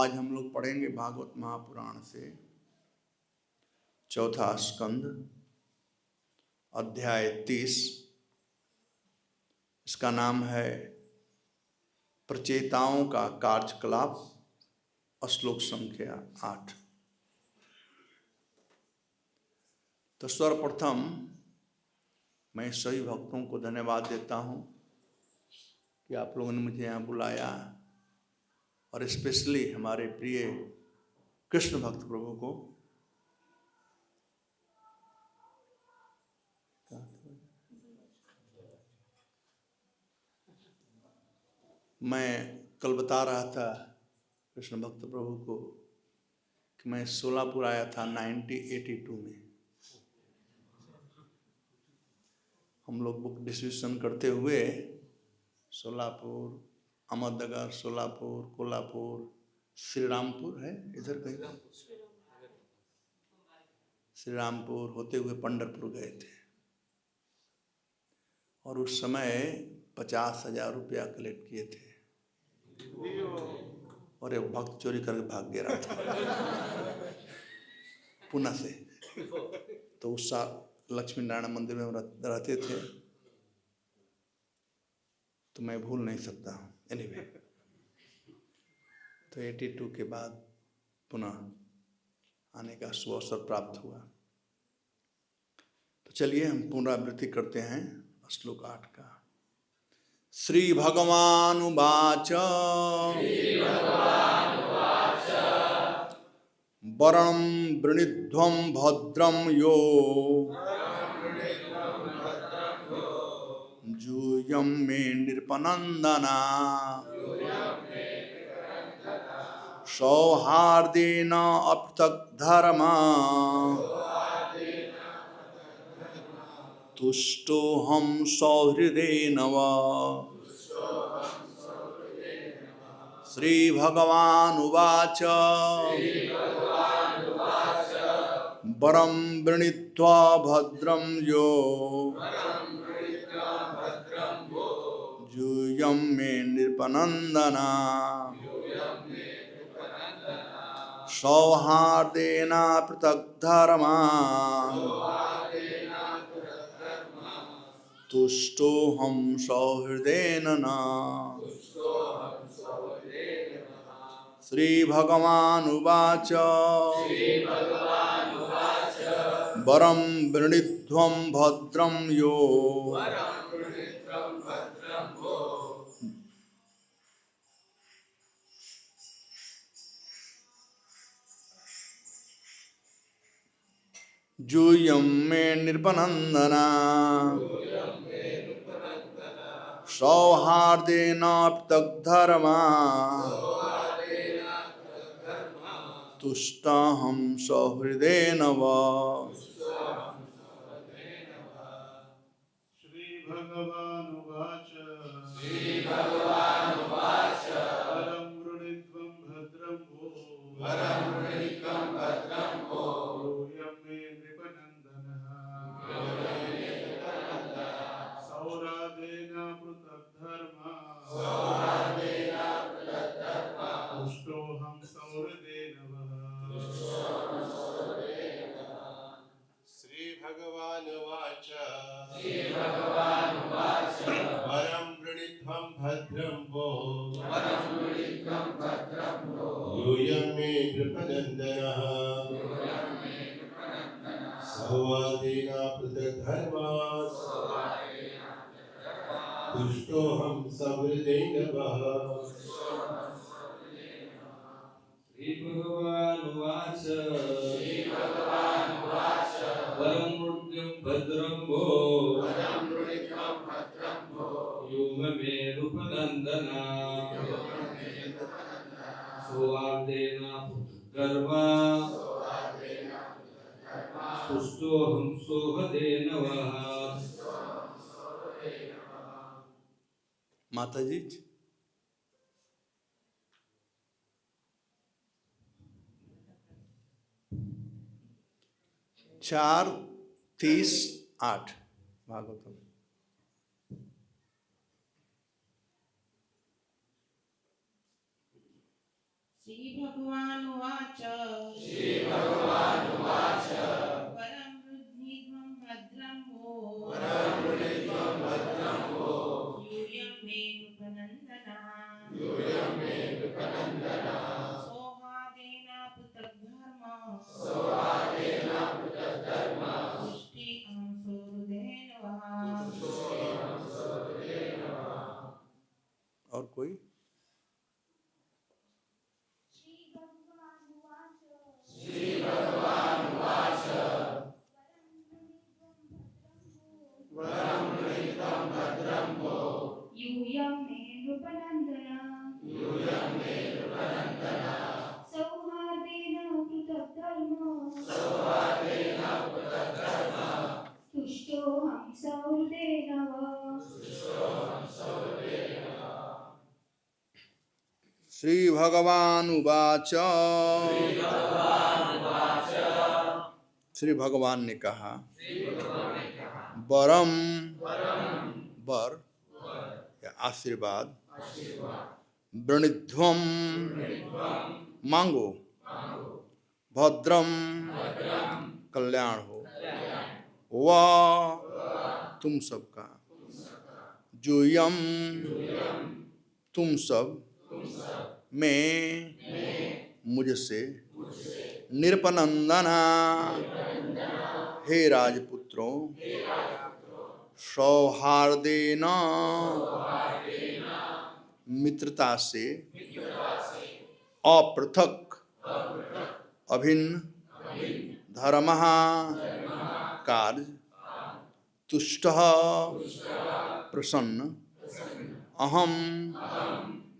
आज हम लोग पढ़ेंगे भागवत महापुराण से चौथा स्कंद अध्याय 30। इसका नाम है प्रचेताओं का कार्यकलाप, श्लोक संख्या 8। तो सर्वप्रथम मैं सभी भक्तों को धन्यवाद देता हूँ कि आप लोगों ने मुझे यहाँ बुलाया, और स्पेशली हमारे प्रिय कृष्ण भक्त प्रभु को। मैं कल बता रहा था कृष्ण भक्त प्रभु को कि मैं सोलापुर आया था 1982 में। हम लोग बुक डिस्ट्रीब्यूशन करते हुए सोलापुर, अहमदनगर, सोलापुर, कोल्हापुर, श्री रामपुर है इधर कहीं, श्री रामपुर होते हुए पंढरपुर गए थे। और उस समय 50,000 रुपया कलेक्ट किए थे, और एक भक्त चोरी करके भाग गया था पुणे से। तो उस साल लक्ष्मी नारायण मंदिर में रहते थे, तो मैं भूल नहीं सकता हूँ। एनीवे, तो 82 के बाद पुनः आने का शुभ अवसर प्राप्त हुआ। तो चलिए हम पुनरावृत्ति करते हैं श्लोक 8 का। श्री भगवानुवाच वरणं वृणीध्वं भद्रं यो जूयं मे नृपनन्दना सौहार्देन अपृथक् धर्मा तुष्टोऽहं सौहृदेन वा। श्री भगवानुवाच वरं वृणीध्वा भद्रं यो जूयं मे नृपनन्दना सौहार्देन पृथक् धर्मा तुष्टोऽहं सौहृदेन न। श्री भगवानुवाच वरं वृणीध्वं भद्रं यो जूयं मे नृपनन्दना सौहार्देन पृथक् धर्मा तुष्टाहं सौहृदेन वा। श्री भगवानुवाच वरं वृणीध्वं भद्रं वो यूयं मे नृपनन्दनः सौरादेन पृथक् धर्मा तुष्टोऽहं सौहृदेन वः। श्री भगवानुवाच वरं वृणीध्वं भद्रं वो यूयं मे नृपनन्दनः सौहार्देन पृथक् धर्मात् तुष्टोऽहं सौहृदेन वः। श्री भगवानुवाच वरं वृणीध्वं भद्रं वो यूयं मे नृपनन्दना सौहार्देन कर्मा तुष्टोऽहं सौहृदेन वः। माता जी 4:30-8 भागवतम। श्रीभगवानुवाच वरं वृद्धित्वं भद्रं वो यूयं मे नृपनन्दना सौहार्देन पृथग्धर्म तुष्टि अंसो हृदयेन और कोई? यूयं मे नृपनन्दना सौहार्देन पृथग्धर्म तुष्टोऽहं सहृदेन श्री भगवानुवाच श्री भगवान ने कहा वरम वर या आशीर्वाद वृणिध्वम मांगो भद्रम कल्याण हो वह तुम सबका जोयम तुम सब में मुझसे निरपनंदना हे राजपुत्रों सौहार्देन मित्रता से अपृथक अभिन्न धर्म कार्य तुष्ट प्रसन्न अहम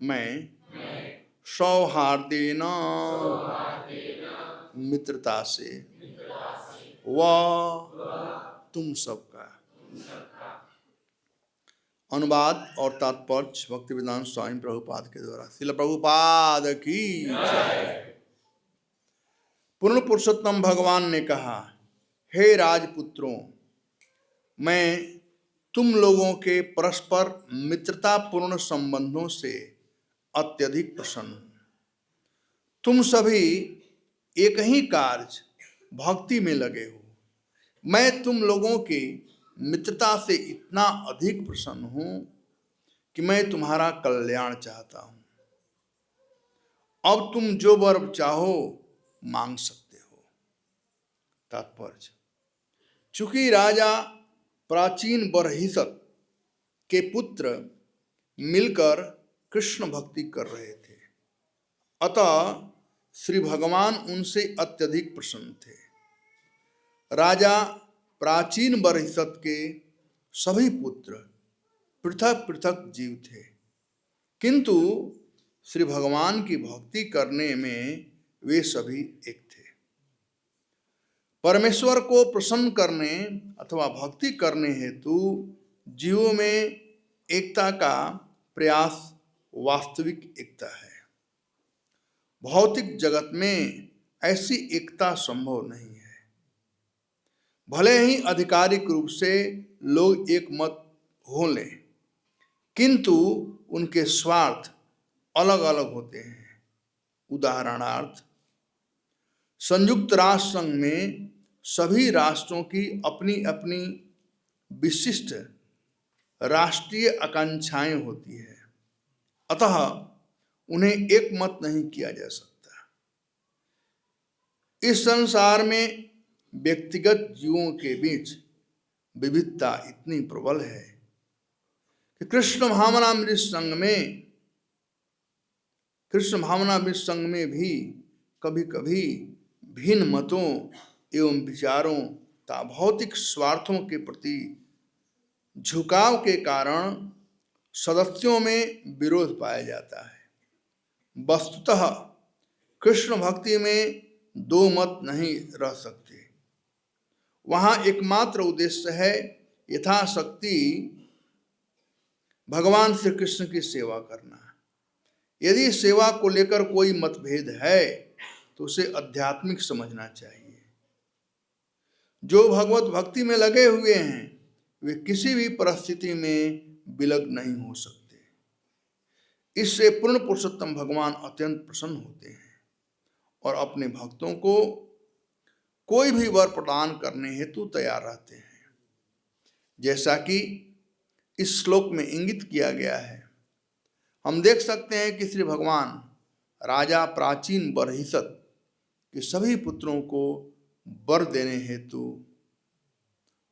मैं सौहार्देन मित्रता से वह तुम सबका। अनुवाद और तात्पर्य भक्तिवेदांत स्वामी प्रभुपाद के द्वारा। श्रील प्रभुपाद की जय। पूर्ण पुरुषोत्तम भगवान ने कहा, हे राजपुत्रों, मैं तुम लोगों के परस्पर मित्रतापूर्ण संबंधों से अत्यधिक प्रसन्न हूं। तुम सभी एक ही कार्य भक्ति में लगे हो। मैं तुम लोगों की मित्रता से इतना अधिक प्रसन्न हूं कि मैं तुम्हारा कल्याण चाहता हूं। अब तुम जो वर चाहो मांग सकते हो। तात्पर्य, चूंकि राजा प्राचीन बरहिसत के पुत्र मिलकर कृष्ण भक्ति कर रहे थे, अतः श्री भगवान उनसे अत्यधिक प्रसन्न थे। राजा प्राचीन बरहिसत के सभी पुत्र पृथक पृथक जीव थे, किंतु श्री भगवान की भक्ति करने में वे सभी एक थे। परमेश्वर को प्रसन्न करने अथवा भक्ति करने हेतु जीवों में एकता का प्रयास वास्तविक एकता है। भौतिक जगत में ऐसी एकता संभव नहीं है। भले ही आधिकारिक रूप से लोग एक मत हो लें, किंतु उनके स्वार्थ अलग अलग होते हैं। उदाहरणार्थ, संयुक्त राष्ट्र संघ में सभी राष्ट्रों की अपनी अपनी विशिष्ट राष्ट्रीय आकांक्षाएं होती है, अतः उन्हें एक मत नहीं किया जा सकता। इस संसार में व्यक्तिगत जीवों के बीच विविधता इतनी प्रबल है कि कृष्ण भावनामृत संघ में भी कभी कभी भिन्न मतों एवं विचारों तथा भौतिक स्वार्थों के प्रति झुकाव के कारण सदस्यों में विरोध पाया जाता है। वस्तुतः कृष्ण भक्ति में दो मत नहीं रह सकते। वहां एकमात्र उद्देश्य है यथाशक्ति भगवान श्री कृष्ण की सेवा करना। यदि सेवा को लेकर कोई मतभेद है तो उसे आध्यात्मिक समझना चाहिए। जो भगवत भक्ति में लगे हुए हैं वे किसी भी परिस्थिति में विलग नहीं हो सकते। इससे पूर्ण पुरुषोत्तम भगवान अत्यंत प्रसन्न होते हैं और अपने भक्तों को कोई भी वर प्रदान करने हेतु तैयार रहते हैं। जैसा कि इस श्लोक में इंगित किया गया है, हम देख सकते हैं कि श्री भगवान राजा प्राचीन बरहिसत के सभी पुत्रों को वर देने हेतु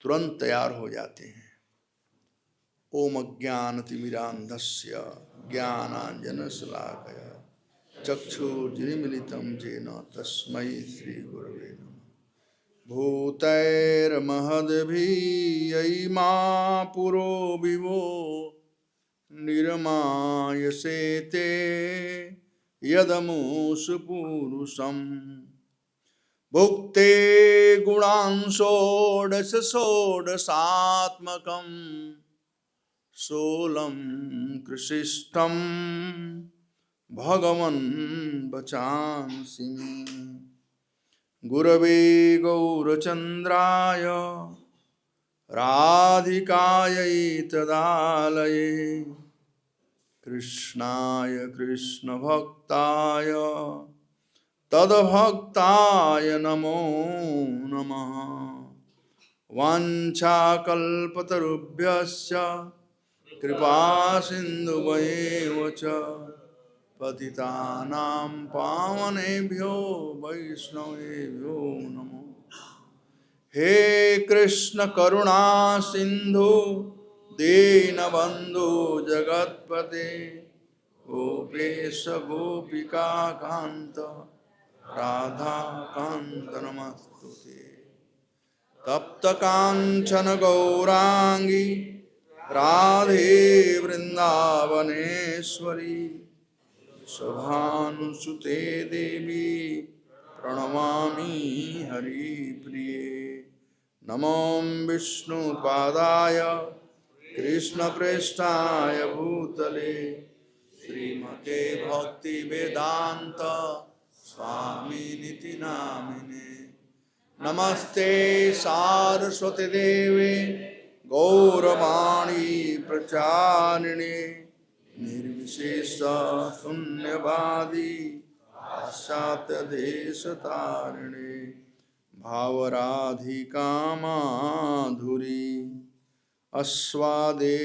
तुरंत तैयार हो जाते हैं। ओम अज्ञानतिमिरान्धस्य ज्ञानाञ्जनशलाकया चक्षुर्मिलितं येन तस्मै श्रीगुरवे नमः। भूतैर्महद्भिर्यैमा पुरो विभो निर्मायसे ते यदमुषु पुरुषम्। भुक्ते गुणांशोडश षोडशात्मकं सोलं कृशिष्टं भगवन् वचांसि मे। गुरवे गौरचन्द्राय राधिकायै तदालये कृष्णाय कृष्णभक्ताय तद्भक्ताय नमो नमः। वाञ्छाकल्पतरुभ्यश्च कृपासिन्धुभ्यैव च पतितानां पावनेभ्यो वैष्णवेभ्यो नमो। हे कृष्ण करुणा सिंधु दीनबंधु जगत्पते गोपेश गोपिका कांत राधा कांत नमस्तुते। तप्त कांचन गौरांगी राधे वृंदावनेश्वरी शोभानुसुते देवी प्रणमामि हरिप्रिये। नमो विष्णुपादाय कृष्णप्रेष्ठाय भूतले श्रीमते भक्तिवेदांत स्वामिनिति नामिने। नमस्ते सारस्वती देवे गौरवाणी प्रचारिणे निर्विशेष शून्यवादी पाश्चात्य देशतारिणे। भावराधिका माधुरी अस्वादे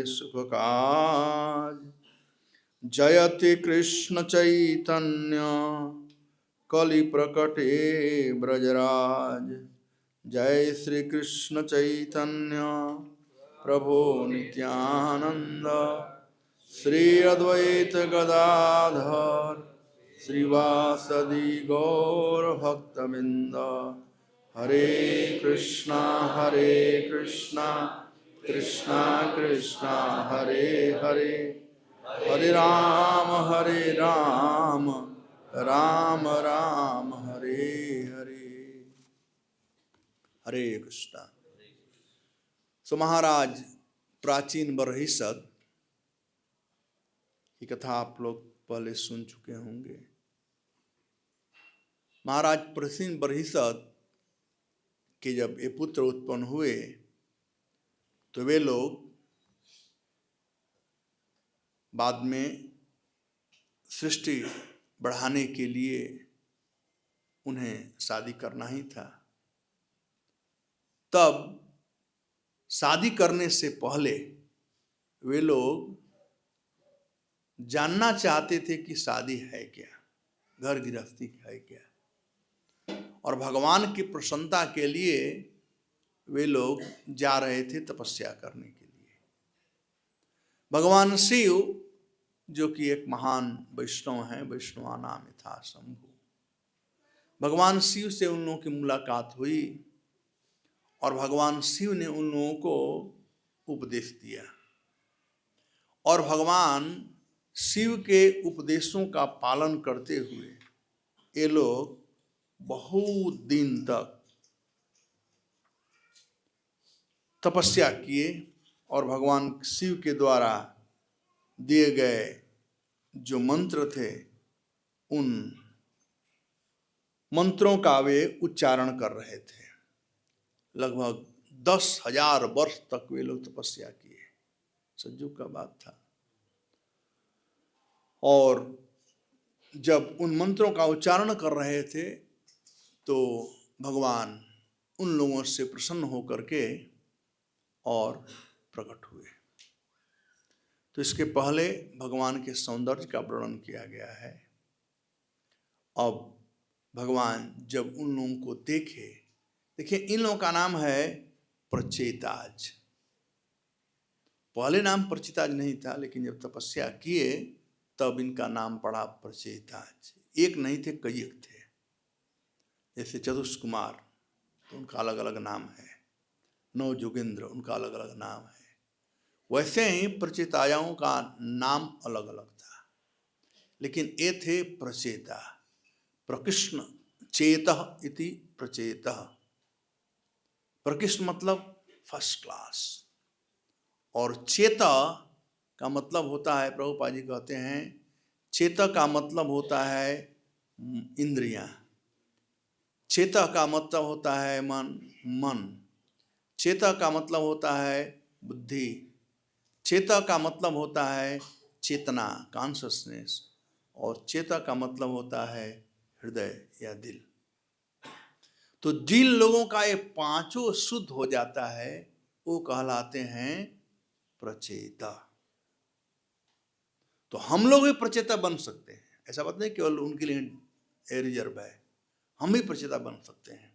सुखकाज जयति कृष्ण चैतन्य कलि प्रकटे ब्रजराज। जय श्री कृष्ण चैतन्य प्रभो नित्यानंद श्री अद्वैत गदाधर श्रीवासदि गौर भक्तबिंद। हरे कृष्णा कृष्णा कृष्णा हरे हरे हरे राम राम राम हरे हरे। हरे कृष्णा। सो महाराज प्राचीन बरहिसत की कथा आप लोग पहले सुन चुके होंगे। महाराज प्राचीन बरहिसत के जब ये पुत्र उत्पन्न हुए तो वे लोग बाद में सृष्टि बढ़ाने के लिए उन्हें शादी करना ही था। तब शादी करने से पहले वे लोग जानना चाहते थे कि शादी है क्या, घर गृहस्थी है क्या, और भगवान की प्रसन्नता के लिए वे लोग जा रहे थे तपस्या करने के लिए। भगवान शिव जो कि एक महान वैष्णव हैं, वैष्णवा नाम था शंभु, भगवान शिव से उन लोगों की मुलाकात हुई और भगवान शिव ने उन लोगों को उपदेश दिया और भगवान शिव के उपदेशों का पालन करते हुए ये लोग बहुत दिन तक तपस्या किए और भगवान शिव के द्वारा दिए गए जो मंत्र थे उन मंत्रों का वे उच्चारण कर रहे थे। लगभग 10,000 वर्ष तक वे लोग तपस्या किए। सज्जु का बात था। और जब उन मंत्रों का उच्चारण कर रहे थे तो भगवान उन लोगों से प्रसन्न होकर के और प्रकट हुए। तो इसके पहले भगवान के सौंदर्य का वर्णन किया गया है। अब भगवान जब उन लोगों को देखे, देखिए इन लोगों का नाम है प्रचेताज। पहले नाम प्रचेताज नहीं था, लेकिन जब तपस्या किए तब इनका नाम पड़ा प्रचेताज। एक नहीं थे, कई एक थे। जैसे चतुष कुमार तो उनका अलग अलग नाम है, नव जोगेंद्र उनका अलग अलग नाम है। वैसे ही प्रचेताओं का नाम अलग अलग था, लेकिन ये थे प्रचेता। प्रकृष्ण चेतः इति प्रचेतः। प्रकृष्ण मतलब फर्स्ट क्लास, और चेता का मतलब होता है, प्रभुपाद जी कहते हैं चेता का मतलब होता है इंद्रियां, चेता का मतलब होता है मन, चेता का मतलब होता है बुद्धि, चेता का मतलब होता है चेतना कॉन्शसनेस, और चेता का मतलब होता है हृदय या दिल। तो जिन लोगों का ये पांचों शुद्ध हो जाता है वो कहलाते हैं प्रचेता। तो हम लोग भी प्रचेता बन सकते हैं, ऐसा बात नहीं केवल उनके लिए रिजर्व है, हम भी प्रचेता बन सकते हैं।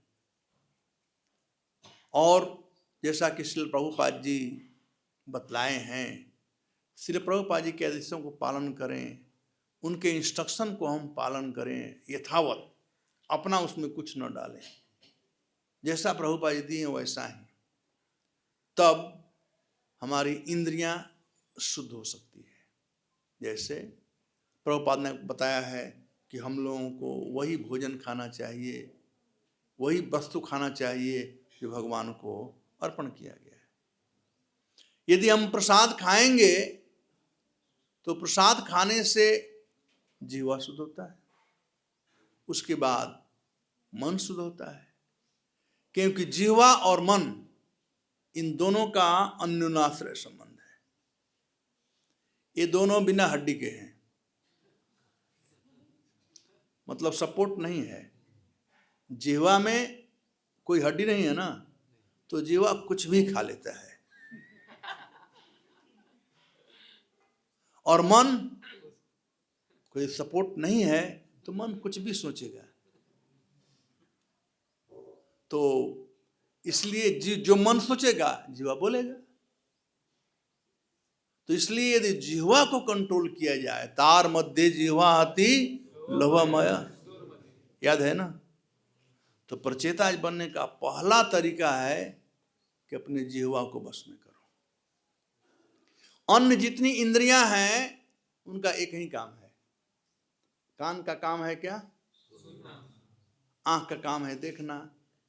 और जैसा कि श्रील प्रभुपाद जी बतलाए हैं, श्रील प्रभुपाद जी के आदेशों को पालन करें, उनके इंस्ट्रक्शन को हम पालन करें यथावत, अपना उसमें कुछ न डालें, जैसा प्रभुपाद जी दिए वैसा ही, तब हमारी इंद्रियां शुद्ध हो सकती है। जैसे प्रभुपाद ने बताया है कि हम लोगों को वही भोजन खाना चाहिए, वही वस्तु खाना चाहिए जो भगवान को अर्पण किया गया है। यदि हम प्रसाद खाएंगे तो प्रसाद खाने से जीवा शुद्ध होता है, उसके बाद मन शुद्ध होता है, क्योंकि जीवा और मन इन दोनों का अन्योनाश्रय संबंध है। ये दोनों बिना हड्डी के हैं, मतलब सपोर्ट नहीं है। जीवा में कोई हड्डी नहीं है ना, तो जीवा कुछ भी खा लेता है, और मन कोई सपोर्ट नहीं है तो मन कुछ भी सोचेगा। तो इसलिए जो मन सोचेगा जीवा बोलेगा। तो इसलिए यदि जिह्वा को कंट्रोल किया जाए, तार मध्य जिह्वा अति लोभमय, याद है ना। तो प्रचेता बनने का पहला तरीका है कि अपने जिह्वा को बस में करो। अन्य जितनी इंद्रियां हैं उनका एक ही काम है। कान का काम है क्या? आंख का काम है देखना,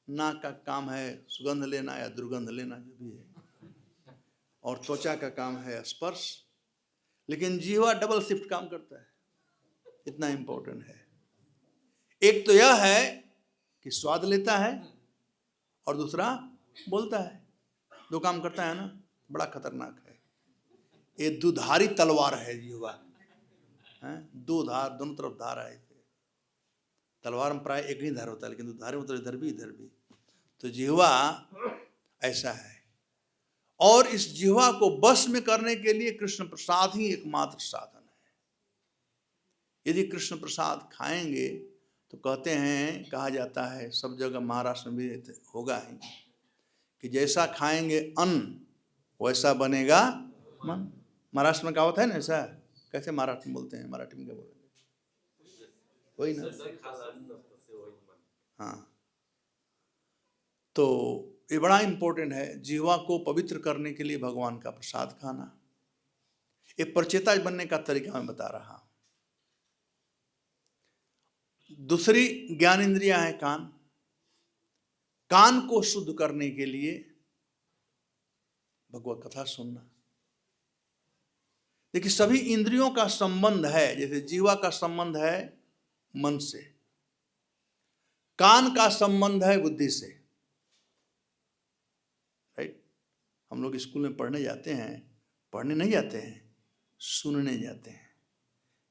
नाक का काम है सुगंध लेना या दुर्गंध लेना, जो भी है, और त्वचा का काम है स्पर्श। लेकिन जीवा डबल शिफ्ट काम करता है, इतना इंपॉर्टेंट है। एक तो यह है कि स्वाद लेता है और दूसरा बोलता है, दो काम करता है ना, बड़ा खतरनाक है। ये दुधारी तलवार है जीवा, दो धार, दोनों तरफ धार है। तलवार में प्राय एक ही धार होता है, लेकिन दुधारी मतलब इधर भी इधर भी। तो जीवा ऐसा है, और इस जिह्वा को बस में करने के लिए कृष्ण प्रसाद ही एकमात्र साधन है। यदि कृष्ण प्रसाद खाएंगे तो कहते हैं, कहा जाता है, सब जगह महाराष्ट्र में भी होगा ही, कि जैसा खाएंगे अन्न वैसा बनेगा मन। महाराष्ट्र में कहावत है ना ऐसा। कैसे महाराष्ट्र में बोलते हैं, मराठी में क्या बोलेंगे? वही ना, हाँ। तो ये बड़ा इंपॉर्टेंट है, जीवा को पवित्र करने के लिए भगवान का प्रसाद खाना। ये प्रचेता बनने का तरीका मैं बता रहा हूं। दूसरी ज्ञान इंद्रियां है कान। कान को शुद्ध करने के लिए भगवत कथा सुनना। देखिए सभी इंद्रियों का संबंध है, जैसे जीवा का संबंध है मन से, कान का संबंध है बुद्धि से। राइट। हम लोग स्कूल में पढ़ने जाते हैं, पढ़ने नहीं जाते हैं, सुनने जाते हैं।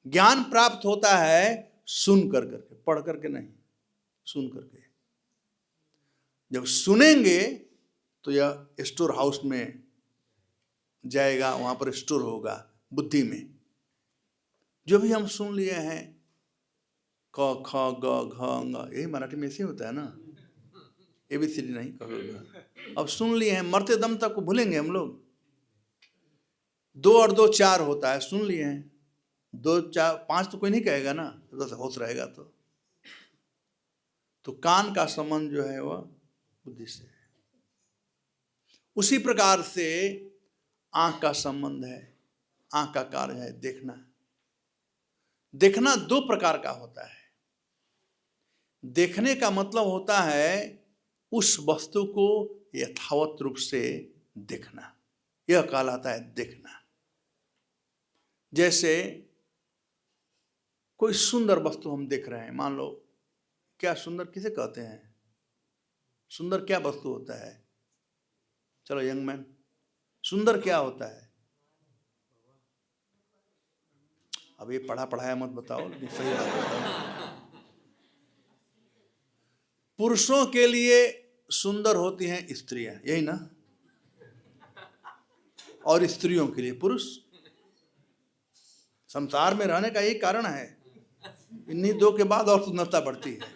ज्ञान प्राप्त होता है सुन कर करके, पढ़ करके नहीं, सुन करके। जब सुनेंगे तो यह स्टोर हाउस में जाएगा, वहां पर स्टोर होगा बुद्धि में। जो भी हम सुन लिए हैं, क ख ग घ ङ, यही मराठी में ऐसे होता है ना, ABCD नहीं, क ख ग। अब सुन लिए हैं, मरते दम तक को भूलेंगे हम लोग। 2 और 2 4 होता है, सुन लिए हैं। 2 4 5 तो कोई नहीं कहेगा ना, बस होश रहेगा। तो कान का संबंध जो है वह बुद्धि से है। उसी प्रकार से आंख का संबंध है। आंख का कार्य है देखना। देखना 2 प्रकार का होता है। देखने का मतलब होता है उस वस्तु को यथावत रूप से देखना, यह कहलाता है देखना। जैसे कोई सुंदर वस्तु हम देख रहे हैं, मान लो, क्या सुंदर किसे कहते हैं? सुंदर क्या वस्तु होता है? चलो यंग मैन, सुंदर क्या होता है? अब ये पढ़ा पढ़ाया मत बताओ, लेकिन सही बात बताओ। पुरुषों के लिए सुंदर होती हैं स्त्रियां, यही ना? और स्त्रियों के लिए पुरुष। संसार में रहने का यही कारण है। इन्हीं 2 के बाद और सुंदरता बढ़ती है।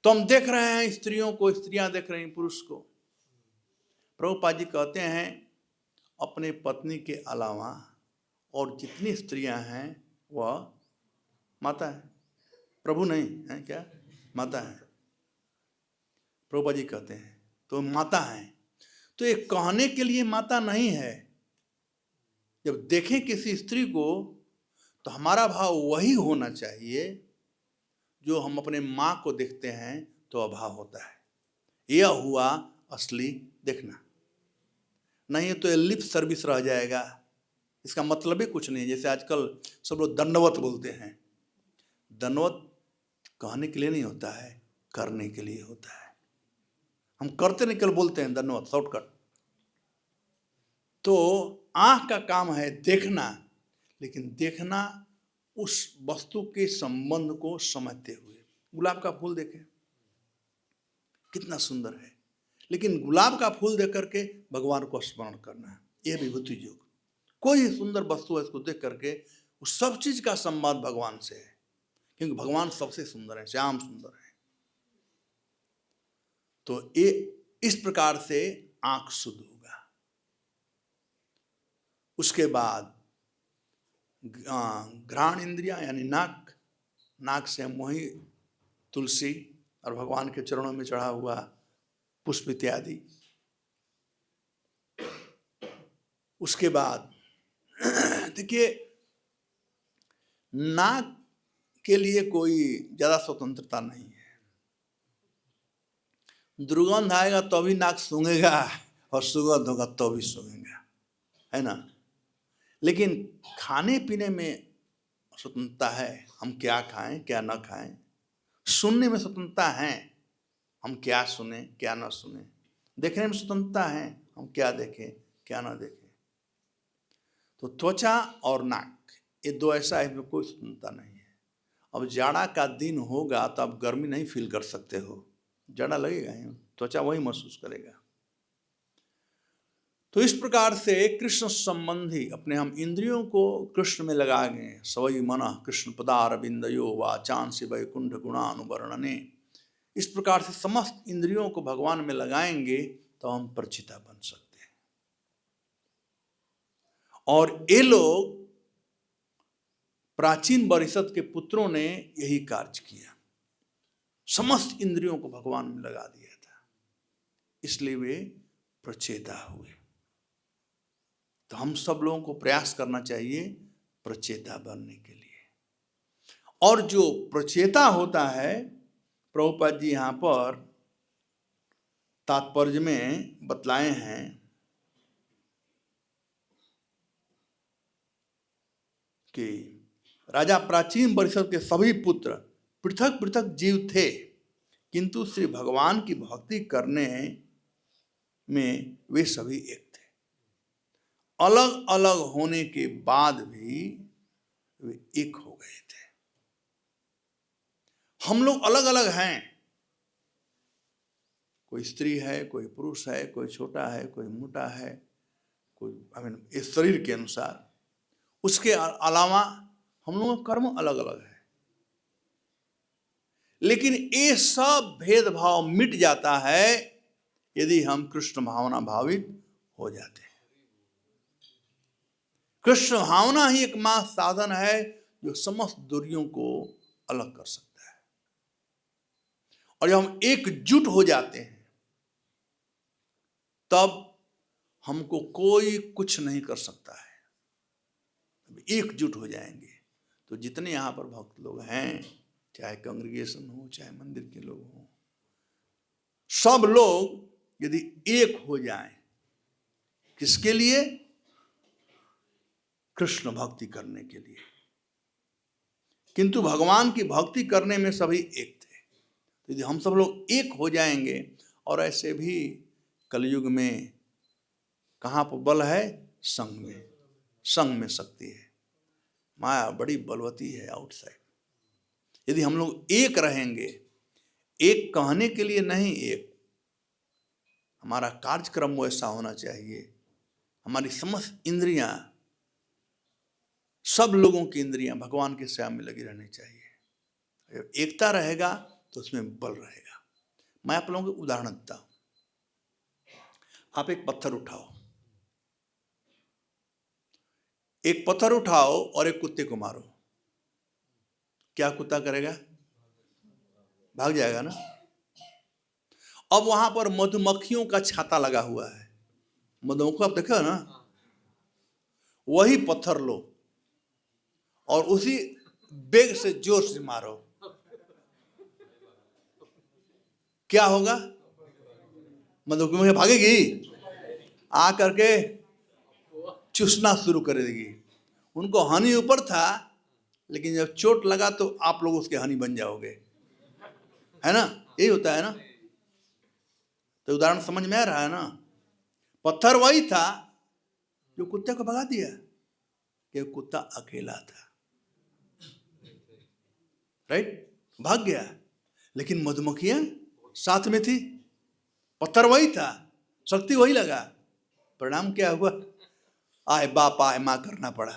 तो हम देख रहे हैं स्त्रियों को, स्त्रियां देख रही हैं पुरुष को। प्रभुपाद जी कहते हैं अपने पत्नी के अलावा और जितनी स्त्रियां हैं वह माता है। प्रभु नहीं है क्या? माता है। प्रभुपाद जी कहते हैं तो माता है। तो ये कहने के लिए माता नहीं है। जब देखें किसी स्त्री को तो हमारा भाव वही होना चाहिए जो हम अपने माँ को देखते हैं तो अभाव होता है। यह हुआ असली देखना। नहीं तो ये लिप सर्विस रह जाएगा, इसका मतलब ही कुछ नहीं। जैसे आजकल सब लोग दंडवत बोलते हैं। दंडवत कहने के लिए नहीं होता है, करने के लिए होता है। हम करते नहीं, केवल बोलते हैं दंडवत, शॉर्टकट। तो आंख का काम है देखना, लेकिन देखना उस वस्तु के संबंध को समझते हुए। गुलाब का फूल देखें कितना सुंदर है, लेकिन गुलाब का फूल देख करके भगवान को स्मरण करना, यह विभूति योग। कोई सुंदर वस्तु है, इसको देख करके उस सब चीज का संबंध भगवान से है, क्योंकि भगवान सबसे सुंदर है, श्याम सुंदर है। तो ये इस प्रकार से आंख शुद्ध होगा। उसके बाद घ्राण इंद्रिया यानी नाक, नाक से हम वही तुलसी और भगवान के चरणों में चढ़ा हुआ पुष्प इत्यादि। उसके बाद देखिए, नाक के लिए कोई ज्यादा स्वतंत्रता नहीं है। दुर्गंध आएगा तो भी नाक सूंघेगा और सुगंध होगा तो भी सूंघेगा, है ना? लेकिन खाने पीने में स्वतंत्रता है, हम क्या खाएं क्या न खाएं। सुनने में स्वतंत्रता है, हम क्या सुने क्या न सुने। देखने में स्वतंत्रता है, हम क्या देखें क्या न देखें। तो त्वचा और नाक ये 2 ऐसा है इसमें कोई स्वतंत्रता नहीं है। अब जाड़ा का दिन होगा तो आप गर्मी नहीं फील कर सकते हो, जाड़ा लगेगा ही, त्वचा वही महसूस करेगा। तो इस प्रकार से कृष्ण संबंधी अपने हम इंद्रियों को कृष्ण में लगा गए। सवई मन कृष्ण पदारविंदयो वाचांसि वैकुंठ गुणानुवर्णने। इस प्रकार से समस्त इंद्रियों को भगवान में लगाएंगे तो हम परिचिता बन सकते हैं। और ये लोग प्राचीन परिषद के पुत्रों ने यही कार्य किया, समस्त इंद्रियों को भगवान में लगा दिया था, इसलिए वे प्रचेता हुए। तो हम सब लोगों को प्रयास करना चाहिए प्रचेता बनने के लिए। और जो प्रचेता होता है, प्रभुपाद जी यहाँ पर तात्पर्य में बतलाए हैं कि राजा प्राचीन परिषद के सभी पुत्र पृथक पृथक जीव थे, किंतु श्री भगवान की भक्ति करने में वे सभी एक थे। अलग अलग होने के बाद भी वे एक हो गए थे। हम लोग अलग अलग हैं, कोई स्त्री है, कोई पुरुष है, कोई छोटा है, कोई मोटा है, कोई इस शरीर के अनुसार। उसके अलावा हम लोगों का कर्म अलग अलग है, लेकिन ये सब भेदभाव मिट जाता है यदि हम कृष्ण भावना भावित हो जाते हैं। कृष्ण भावना ही एकमात्र साधन है जो समस्त दूरियों को अलग कर सकता है। और जब हम एकजुट हो जाते हैं तब हमको कोई कुछ नहीं कर सकता है। एकजुट हो जाएंगे तो जितने यहाँ पर भक्त लोग हैं, चाहे कांग्रेगेशन हो चाहे मंदिर के लोग हों, सब लोग यदि एक हो जाएं, किसके लिए? कृष्ण भक्ति करने के लिए। किंतु भगवान की भक्ति करने में सभी एक थे। यदि हम सब लोग एक हो जाएंगे, और ऐसे भी कलयुग में कहाँ पर बल है? संग में। संग में शक्ति है। माया बड़ी बलवती है आउटसाइड। यदि हम लोग एक रहेंगे, एक कहने के लिए नहीं, एक हमारा कार्यक्रम वैसा होना चाहिए, हमारी समस्त इंद्रियां, सब लोगों की इंद्रियां भगवान के सेवा में लगी रहनी चाहिए। जब एकता रहेगा तो उसमें बल रहेगा। मैं आप लोगों को उदाहरण देता हूं। आप एक पत्थर उठाओ, एक पत्थर उठाओ और एक कुत्ते को मारो, क्या कुत्ता करेगा? भाग जाएगा ना। अब वहां पर मधुमक्खियों का छाता लगा हुआ है, मधुमक्खी आप देखो ना, वही पत्थर लो और उसी बेग से जोर से मारो, क्या होगा? मधुमक्खी भागेगी, आ करके चूसना शुरू कर देगी। उनको हनी ऊपर था, लेकिन जब चोट लगा तो आप लोग उसके हनी बन जाओगे, है ना? यही होता है ना। तो उदाहरण समझ में आ रहा है ना। पत्थर वही था जो कुत्ते को भगा दिया, कि कुत्ता अकेला था, राइट? भाग गया, लेकिन मधुमक्खियां साथ में थी। पत्थर वही था, शक्ति वही लगा, परिणाम क्या हुआ? आए बाप आए मां करना पड़ा,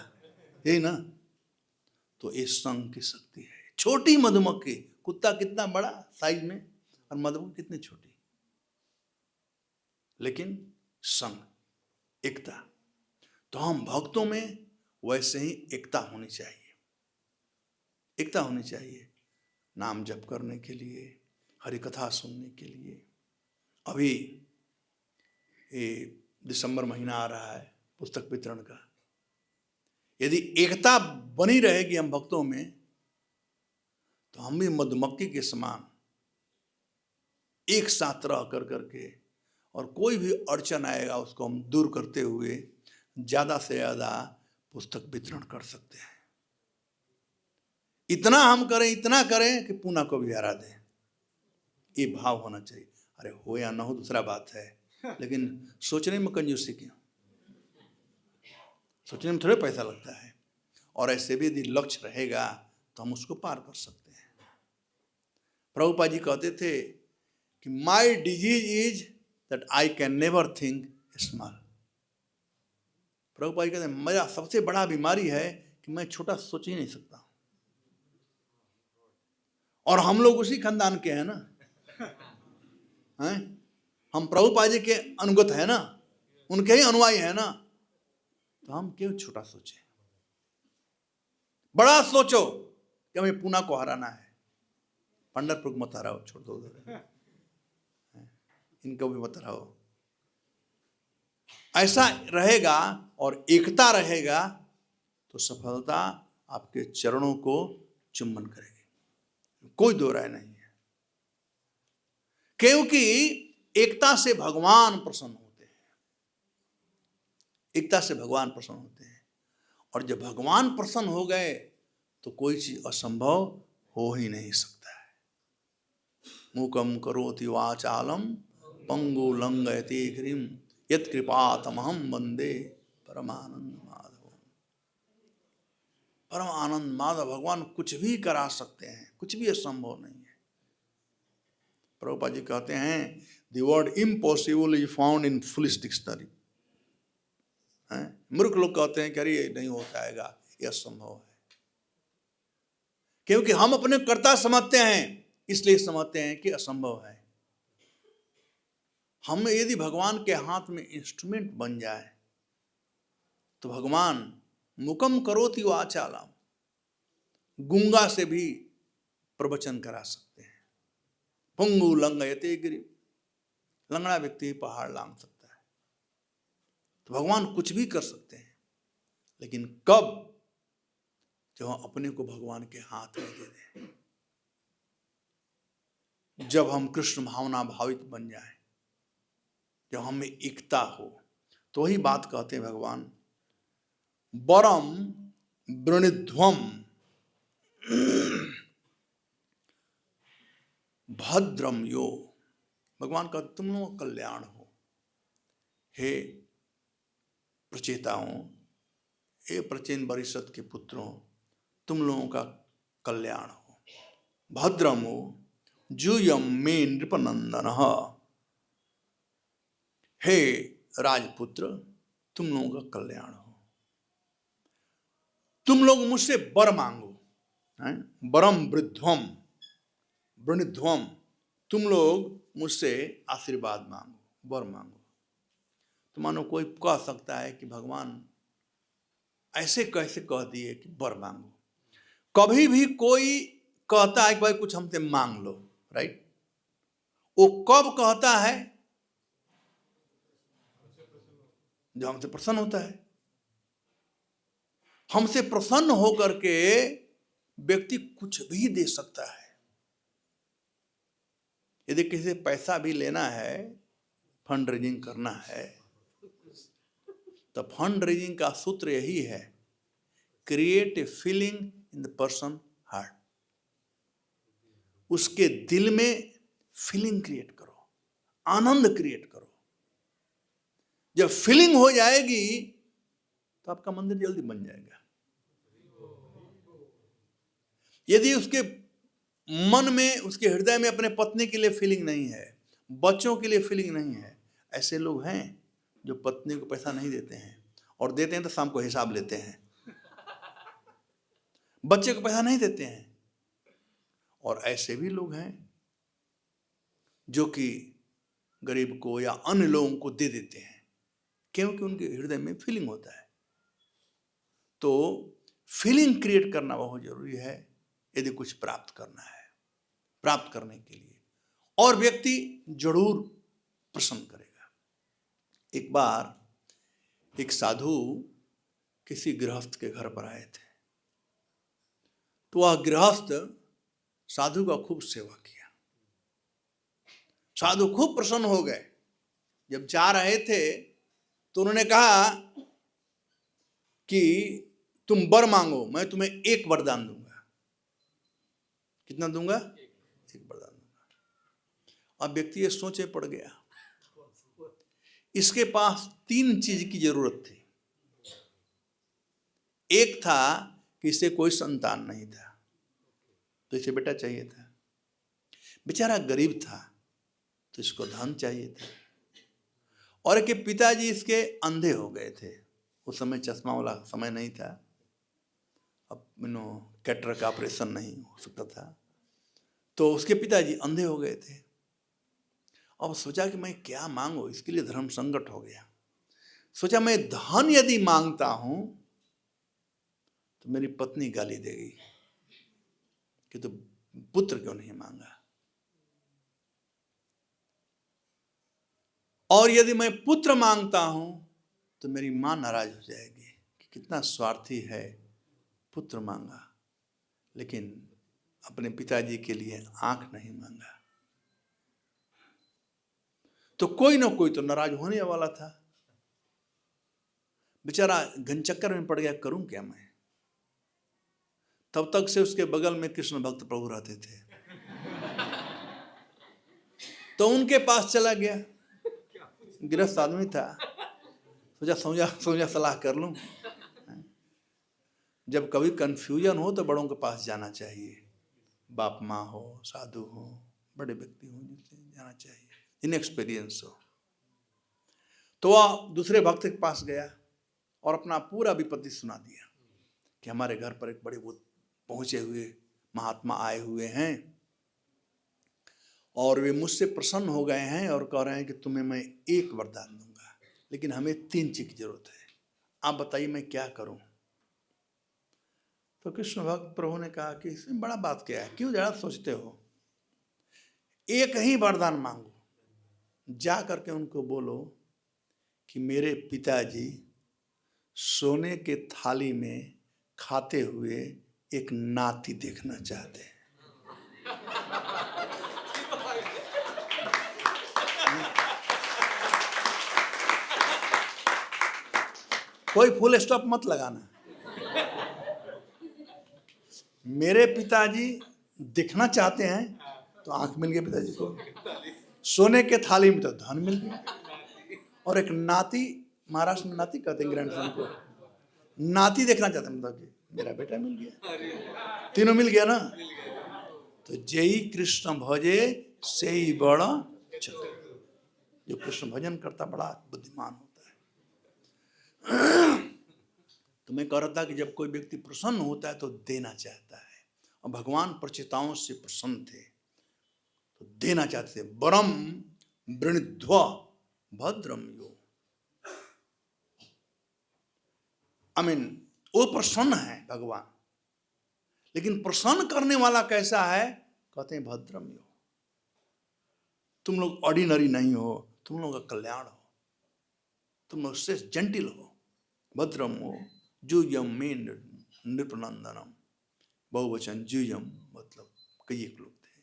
यही ना। तो ये संघ की शक्ति है। छोटी मधुमक्खी, कुत्ता कितना बड़ा साइज में और मधुमक्खी कितनी छोटी, लेकिन संघ, एकता। तो हम भक्तों में वैसे ही एकता होनी चाहिए। एकता होनी चाहिए नाम जप करने के लिए, हरि कथा सुनने के लिए। अभी ये दिसंबर महीना आ रहा है पुस्तक वितरण का। यदि एकता बनी रहेगी हम भक्तों में, तो हम भी मधुमक्खी के समान एक साथ रह कर करके, और कोई भी अड़चन आएगा उसको हम दूर करते हुए ज्यादा से ज्यादा पुस्तक वितरण कर सकते हैं। इतना हम करें, इतना करें कि पूना को भी हरा दें, ये भाव होना चाहिए। अरे हो या ना हो दूसरा बात है, लेकिन सोचने में कंजूसी क्यों? सोचने में थोड़े पैसा लगता है। और ऐसे भी यदि लक्ष्य रहेगा तो हम उसको पार कर सकते हैं। प्रभुपाद जी कहते थे कि my disease is that I can never think small. Prabhupad ji कहते हैं मेरा सबसे बड़ा बीमारी है कि मैं छोटा सोच ही नहीं सकता। और हम लोग उसी खानदान के हैं ना, हैं? हम प्रभुपाद जी के अनुगत है ना, उनके ही अनुयायी है ना, तो हम क्यों छोटा सोचें? बड़ा सोचो कि हमें पूना को हराना है। पंढरपुर को मत हराओ, छोड़ दो उधर, इनको भी मत हराओ। ऐसा रहेगा और एकता रहेगा तो सफलता आपके चरणों को चुंबन करेगी, कोई दो राय नहीं है। क्योंकि एकता से भगवान प्रसन्न होते हैं, एकता से भगवान प्रसन्न होते हैं। और जब भगवान प्रसन्न हो गए तो कोई चीज असंभव हो ही नहीं सकता है। मूकम करोति वाचालम पंगु लंघयते गिरिम यत्कृपातमहं वंदे परमानंद माधव। परम आनंद माधव भगवान कुछ भी करा सकते हैं, कुछ भी असंभव नहीं है। प्रभुपाद जी कहते हैं the word impossible is found in foolish dictionary. मूर्ख लोग कहते हैं कि अरे ये नहीं हो जाएगा, ये असंभव है। क्योंकि हम अपने कर्ता समझते हैं, इसलिए समझते हैं कि असंभव है। हम यदि भगवान के हाथ में इंस्ट्रूमेंट बन जाए तो भगवान मुकम करोति वाचालम, गूंगा से भी प्रवचन करा सकते हैं। पंगु लंघयते गिरि, लंगड़ा व्यक्ति पहाड़ लांघ सकता है। तो भगवान कुछ भी कर सकते हैं, लेकिन कब? जब हम अपने को भगवान के हाथ में दे दें, जब हम कृष्ण भावना भावित बन जाए, जब हमें एकता हो, तो वही बात कहते हैं भगवान वरम वृणिध्वम भद्रम यो। भगवान का तुम लोगों का कल्याण हो, हे प्रचेताओं, हे प्रचेन परिषद के पुत्रों, तुम लोगों का कल्याण हो। भद्रम हो जूयम मे नृपनंदन, हे राजपुत्र तुम लोगों का कल्याण हो। तुम लोग मुझसे वर मांगो, वरम वृद्धम वृणिध्वम, तुम लोग मुझसे आशीर्वाद मांगो, वर मांगो। तो मानो कोई कह सकता है कि भगवान ऐसे कैसे कह दिए कि वर मांगो। कभी भी कोई कहता है कि भाई कुछ हमसे मांग लो, राइट? वो कब कहता है? जब हमसे प्रसन्न होता है। हमसे प्रसन्न होकर के व्यक्ति कुछ भी दे सकता है। यदि किसी से पैसा भी लेना है, फंड रेजिंग करना है, तो फंड रेजिंग का सूत्र यही है, create a feeling in the person heart. उसके दिल में फीलिंग क्रिएट करो, आनंद क्रिएट करो। जब फीलिंग हो जाएगी तो आपका मंदिर जल्दी बन जाएगा। यदि उसके मन में, उसके हृदय में अपने पत्नी के लिए फीलिंग नहीं है, बच्चों के लिए फीलिंग नहीं है, ऐसे लोग हैं जो पत्नी को पैसा नहीं देते हैं, और देते हैं तो शाम को हिसाब लेते हैं। बच्चे को पैसा नहीं देते हैं। और ऐसे भी लोग हैं जो कि गरीब को या अन्य लोगों को दे देते हैं, क्योंकि उनके हृदय में फीलिंग होता है। तो फीलिंग क्रिएट करना बहुत जरूरी है यदि कुछ प्राप्त करना है। प्राप्त करने के लिए और व्यक्ति जरूर प्रसन्न करेगा। एक बार एक साधु किसी गृहस्थ के घर पर आए थे, तो वह गृहस्थ साधु का खूब सेवा किया। साधु खूब प्रसन्न हो गए। जब जा रहे थे तो उन्होंने कहा कि तुम वर मांगो, मैं तुम्हें एक वरदान दूंगा। कितना दूंगा? एक वरदान दूंगा। अब व्यक्ति ये सोचे पड़ गया, इसके पास 3 चीज की जरूरत थी। एक था कि इसे कोई संतान नहीं था, तो इसे बेटा चाहिए था। बेचारा गरीब था तो इसको धन चाहिए था। और कि पिताजी इसके अंधे हो गए थे। उस समय चश्मा वाला समय नहीं था, अब कैटरेक्ट का ऑपरेशन नहीं हो सकता था, तो उसके पिताजी अंधे हो गए थे। अब सोचा कि मैं क्या मांगू, इसके लिए धर्म संकट हो गया। सोचा मैं धन यदि मांगता हूं तो मेरी पत्नी गाली देगी कि तो पुत्र क्यों नहीं मांगा, और यदि मैं पुत्र मांगता हूं तो मेरी मां नाराज हो जाएगी कि कितना स्वार्थी है, पुत्र मांगा लेकिन अपने पिताजी के लिए आंख नहीं मांगा। तो कोई ना कोई तो नाराज होने वाला था। बेचारा घनचक्कर में पड़ गया, करूं क्या मैं। तब तक से उसके बगल में कृष्ण भक्त प्रभु रहते थे, तो उनके पास चला गया। गृहस्थ आदमी था, सोचा सोचा सलाह कर लूं। जब कभी कंफ्यूजन हो तो बड़ों के पास जाना चाहिए, बाप माँ हो, साधु हो, बड़े व्यक्ति हो, जिनसे जाना चाहिए, जिन्हें एक्सपीरियंस हो। तो वह दूसरे भक्त के पास गया और अपना पूरा विपत्ति सुना दिया कि हमारे घर पर एक बड़े पहुंचे हुए महात्मा आए हुए हैं और वे मुझसे प्रसन्न हो गए हैं और कह रहे हैं कि तुम्हें मैं एक वरदान दूंगा, लेकिन हमें 3 चीज की जरूरत है, आप बताइए मैं क्या करूं। तो कृष्ण भक्त प्रभु ने कहा कि इसमें बड़ा बात क्या है, क्यों ज्यादा सोचते हो, एक ही वरदान मांगो, जा करके उनको बोलो कि मेरे पिताजी सोने के थाली में खाते हुए एक नाती देखना चाहते हैं। कोई फुल स्टॉप मत लगाना। मेरे पिताजी दिखना चाहते हैं तो आंख मिल गई पिताजी को, सोने के थाली में तो धन मिल गया, और एक नाती, महाराष्ट्र में नाती कहते हैं ग्रैंडसन को, नाती देखना चाहते हैं, मतलब कि मेरा बेटा मिल गया, तीनों मिल गया ना। तो जेई कृष्ण भजे से ही बड़ा चतुर, जो कृष्ण भजन करता बड़ा बुद्धिमान होता है। तो मैं कह रहा था कि जब कोई व्यक्ति प्रसन्न होता है तो देना चाहता है, और भगवान प्रचिताओं से प्रसन्न थे तो देना चाहते थे। वरम वृणध्व भद्रम यो, वो प्रसन्न है भगवान, लेकिन प्रसन्न करने वाला कैसा है, कहते हैं भद्रम यो, तुम लोग ऑर्डिनरी नहीं हो, तुम लोगों का कल्याण हो, तुम लोग से जेंटिल हो। भद्रम हो जूयम में नृपनंदनम, बहुवचन जूयम मतलब कई एक लोग थे,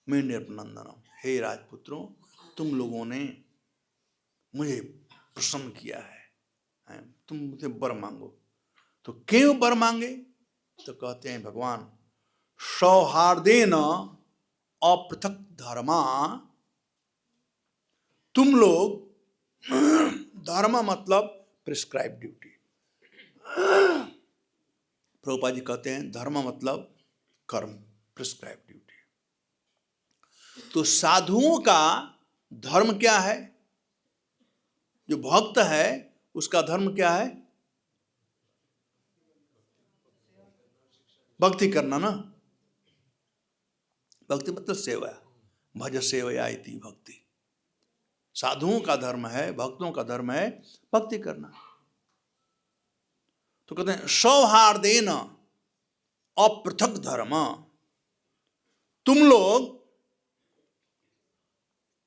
मैं नृपनंदनम, हे राजपुत्रों तुम लोगों ने मुझे प्रसन्न किया है, तुम मुझे वर मांगो। तो क्यों वर मांगे, तो कहते हैं भगवान सौहार्देन अपृथक धर्मा, तुम लोग, धर्म मतलब प्रिस्क्राइब ड्यूटी, प्रभुपाद जी कहते हैं धर्म मतलब कर्म, प्रिस्क्राइब ड्यूटी। तो साधुओं का धर्म क्या है, जो भक्त है उसका धर्म क्या है, भक्ति करना ना, भक्ति मतलब सेवा, भज सेवया इति भक्ति। साधुओं का धर्म है, भक्तों का धर्म है भक्ति करना। तो कहते हैं सौहार्देन अपृथक धर्म, तुम लोग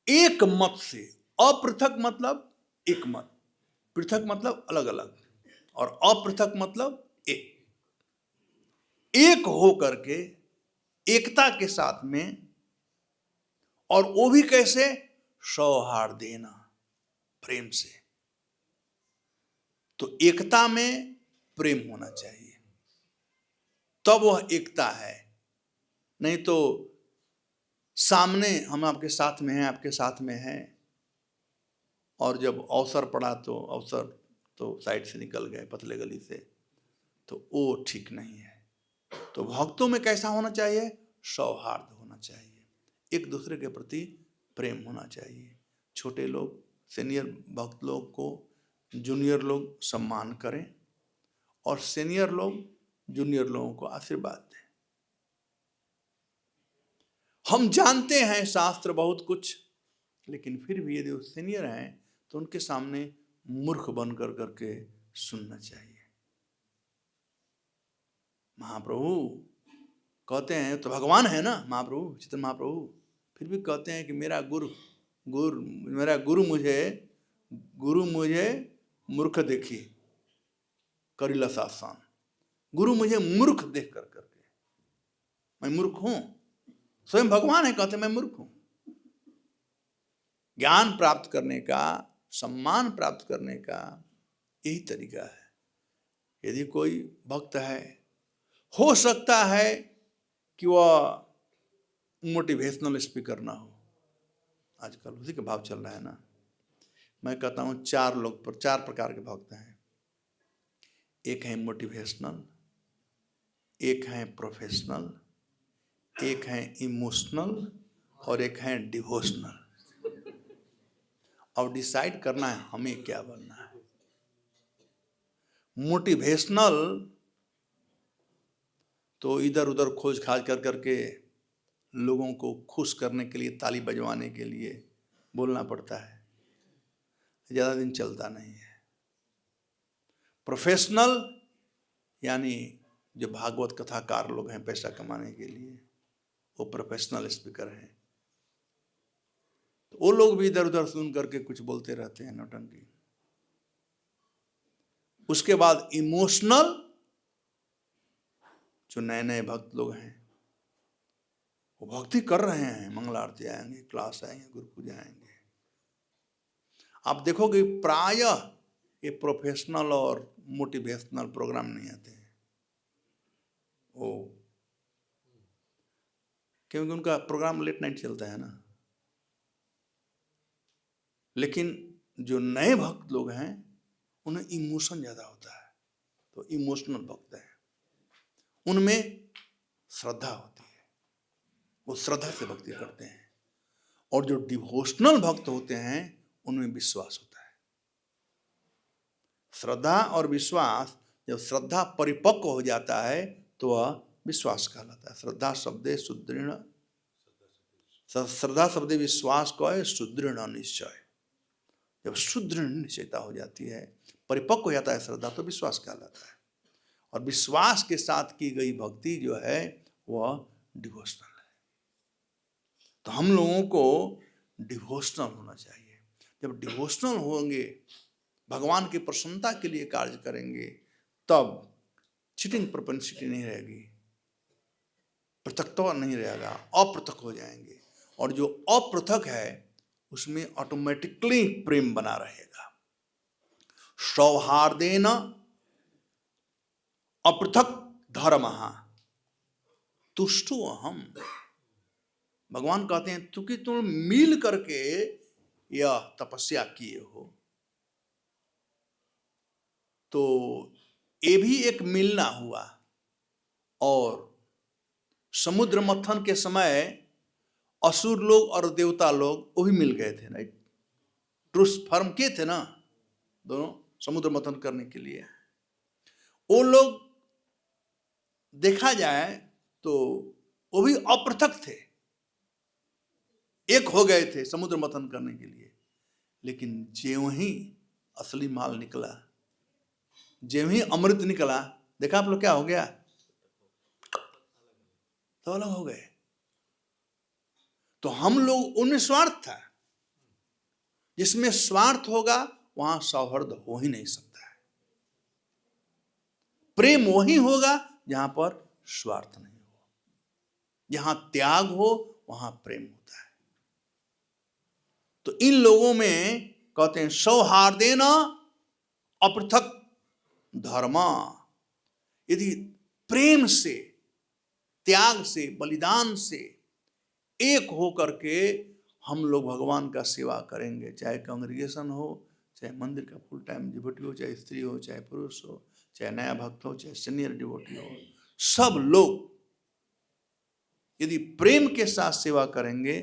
एक मत से, अपृथक मतलब एक मत, पृथक मतलब अलग अलग, और अपृथक मतलब एक हो करके एकता के साथ में, और वो भी कैसे, सौहार्देन, प्रेम से। तो एकता में प्रेम होना चाहिए, तब वह एकता है, नहीं तो सामने हम आपके साथ में हैं, आपके साथ में हैं, और जब अवसर पड़ा तो अवसर तो साइड से निकल गए पतले गली से, तो वो ठीक नहीं है। तो भक्तों में कैसा होना चाहिए, सौहार्द होना चाहिए, एक दूसरे के प्रति प्रेम होना चाहिए। छोटे लोग सीनियर भक्त लोग को जूनियर लोग सम्मान करें, और सीनियर लोग जूनियर लोगों को आशीर्वाद दें। हम जानते हैं शास्त्र बहुत कुछ, लेकिन फिर भी यदि वो सीनियर हैं तो उनके सामने मूर्ख बनकर करके सुनना चाहिए। महाप्रभु कहते हैं, तो भगवान है ना महाप्रभु, चैतन्य महाप्रभु, फिर भी कहते हैं कि मेरा गुरु मुझे मूर्ख देखी करिला शासन, गुरु मुझे मूर्ख देख कर करके, मैं मूर्ख हूं, स्वयं भगवान है, कहते मैं मूर्ख हूं। ज्ञान प्राप्त करने का, सम्मान प्राप्त करने का यही तरीका है। यदि कोई भक्त है, हो सकता है कि वह मोटिवेशनल स्पीकर ना हो, आजकल उसी का भाव चल रहा है ना, मैं कहता हूँ चार प्रकार के भक्त हैं। एक है मोटिवेशनल, एक है प्रोफेशनल, एक है इमोशनल और एक है डिवोशनल। अब डिसाइड करना है हमें क्या बनना है। मोटिवेशनल तो इधर उधर खोज खाज कर करके लोगों को खुश करने के लिए, ताली बजवाने के लिए बोलना पड़ता है, ज़्यादा दिन चलता नहीं है। प्रोफेशनल यानी जो भागवत कथाकार लोग हैं पैसा कमाने के लिए, वो प्रोफेशनल स्पीकर हैं। तो वो लोग भी इधर उधर सुन करके कुछ बोलते रहते हैं, नौटंकी। उसके बाद इमोशनल, जो नए नए भक्त लोग हैं, वो भक्ति कर रहे हैं, मंगल आरती आएंगे, क्लास आएंगे, गुरु पूजा आएंगे। आप देखोगे प्रायः ये प्रोफेशनल और मोटिवेशनल प्रोग्राम नहीं आते हैं वो, क्योंकि उनका प्रोग्राम लेट नाइट चलता है ना। लेकिन जो नए भक्त लोग हैं उन्हें इमोशन ज्यादा होता है, तो इमोशनल भक्त हैं, उनमें श्रद्धा होती है, वो श्रद्धा से भक्ति करते हैं। और जो डिवोशनल भक्त होते हैं उनमें विश्वास होता है। श्रद्धा और विश्वास, जब श्रद्धा परिपक्व हो जाता है तो वह विश्वास कहलाता है। श्रद्धा शब्दे सुदृढ़, श्रद्धा शब्दे विश्वास को है सुदृढ़ निश्चय। जब सुदृढ़ निश्चयता हो जाती है, परिपक्व हो जाता है श्रद्धा, तो विश्वास कहलाता है। और विश्वास के साथ की गई भक्ति जो है वह डिवोशनल है। तो हम लोगों को डिवोशनल होना चाहिए। जब डिवोशनल होंगे, भगवान की प्रसन्नता के लिए कार्य करेंगे, तब चीटिंग प्रोपेंसिटी नहीं रहेगी, पृथकत्व नहीं रहेगा, अपृथक हो जाएंगे। और जो अपृथक है उसमें ऑटोमेटिकली प्रेम बना रहेगा। सौहार्देन अपृथक धर्मः तुष्टो अहम्। भगवान कहते हैं क्योंकि तुम मिल करके यह तपस्या किए हो, तो ये भी एक मिलना हुआ। और समुद्र मंथन के समय असुर लोग और देवता लोग वो भी मिल गए थे, राइट। ट्रूस फर्म के थे ना दोनों, समुद्र मंथन करने के लिए। वो लोग देखा जाए तो वो भी अपृथक थे, एक हो गए थे समुद्र मंथन करने के लिए। लेकिन ज्यों ही असली माल निकला, ज्यों ही अमृत निकला, देखा आप लोग क्या हो गया, तो अलग हो गए। तो हम लोग, उनमें स्वार्थ था, जिसमें स्वार्थ होगा वहां सौहार्द हो ही नहीं सकता है। प्रेम वही होगा जहां पर स्वार्थ नहीं हो, जहां त्याग हो वहां प्रेम होता है। तो इन लोगों में कहते हैं सौहार्देन अपृथक धर्म। यदि प्रेम से, त्याग से, बलिदान से एक हो करके हम लोग भगवान का सेवा करेंगे, चाहे कांग्रेगेशन हो, चाहे मंदिर का फुल टाइम डिवोटी हो, चाहे स्त्री हो, चाहे पुरुष हो, चाहे नया भक्त हो, चाहे सीनियर डिवोटी हो, सब लोग यदि प्रेम के साथ सेवा करेंगे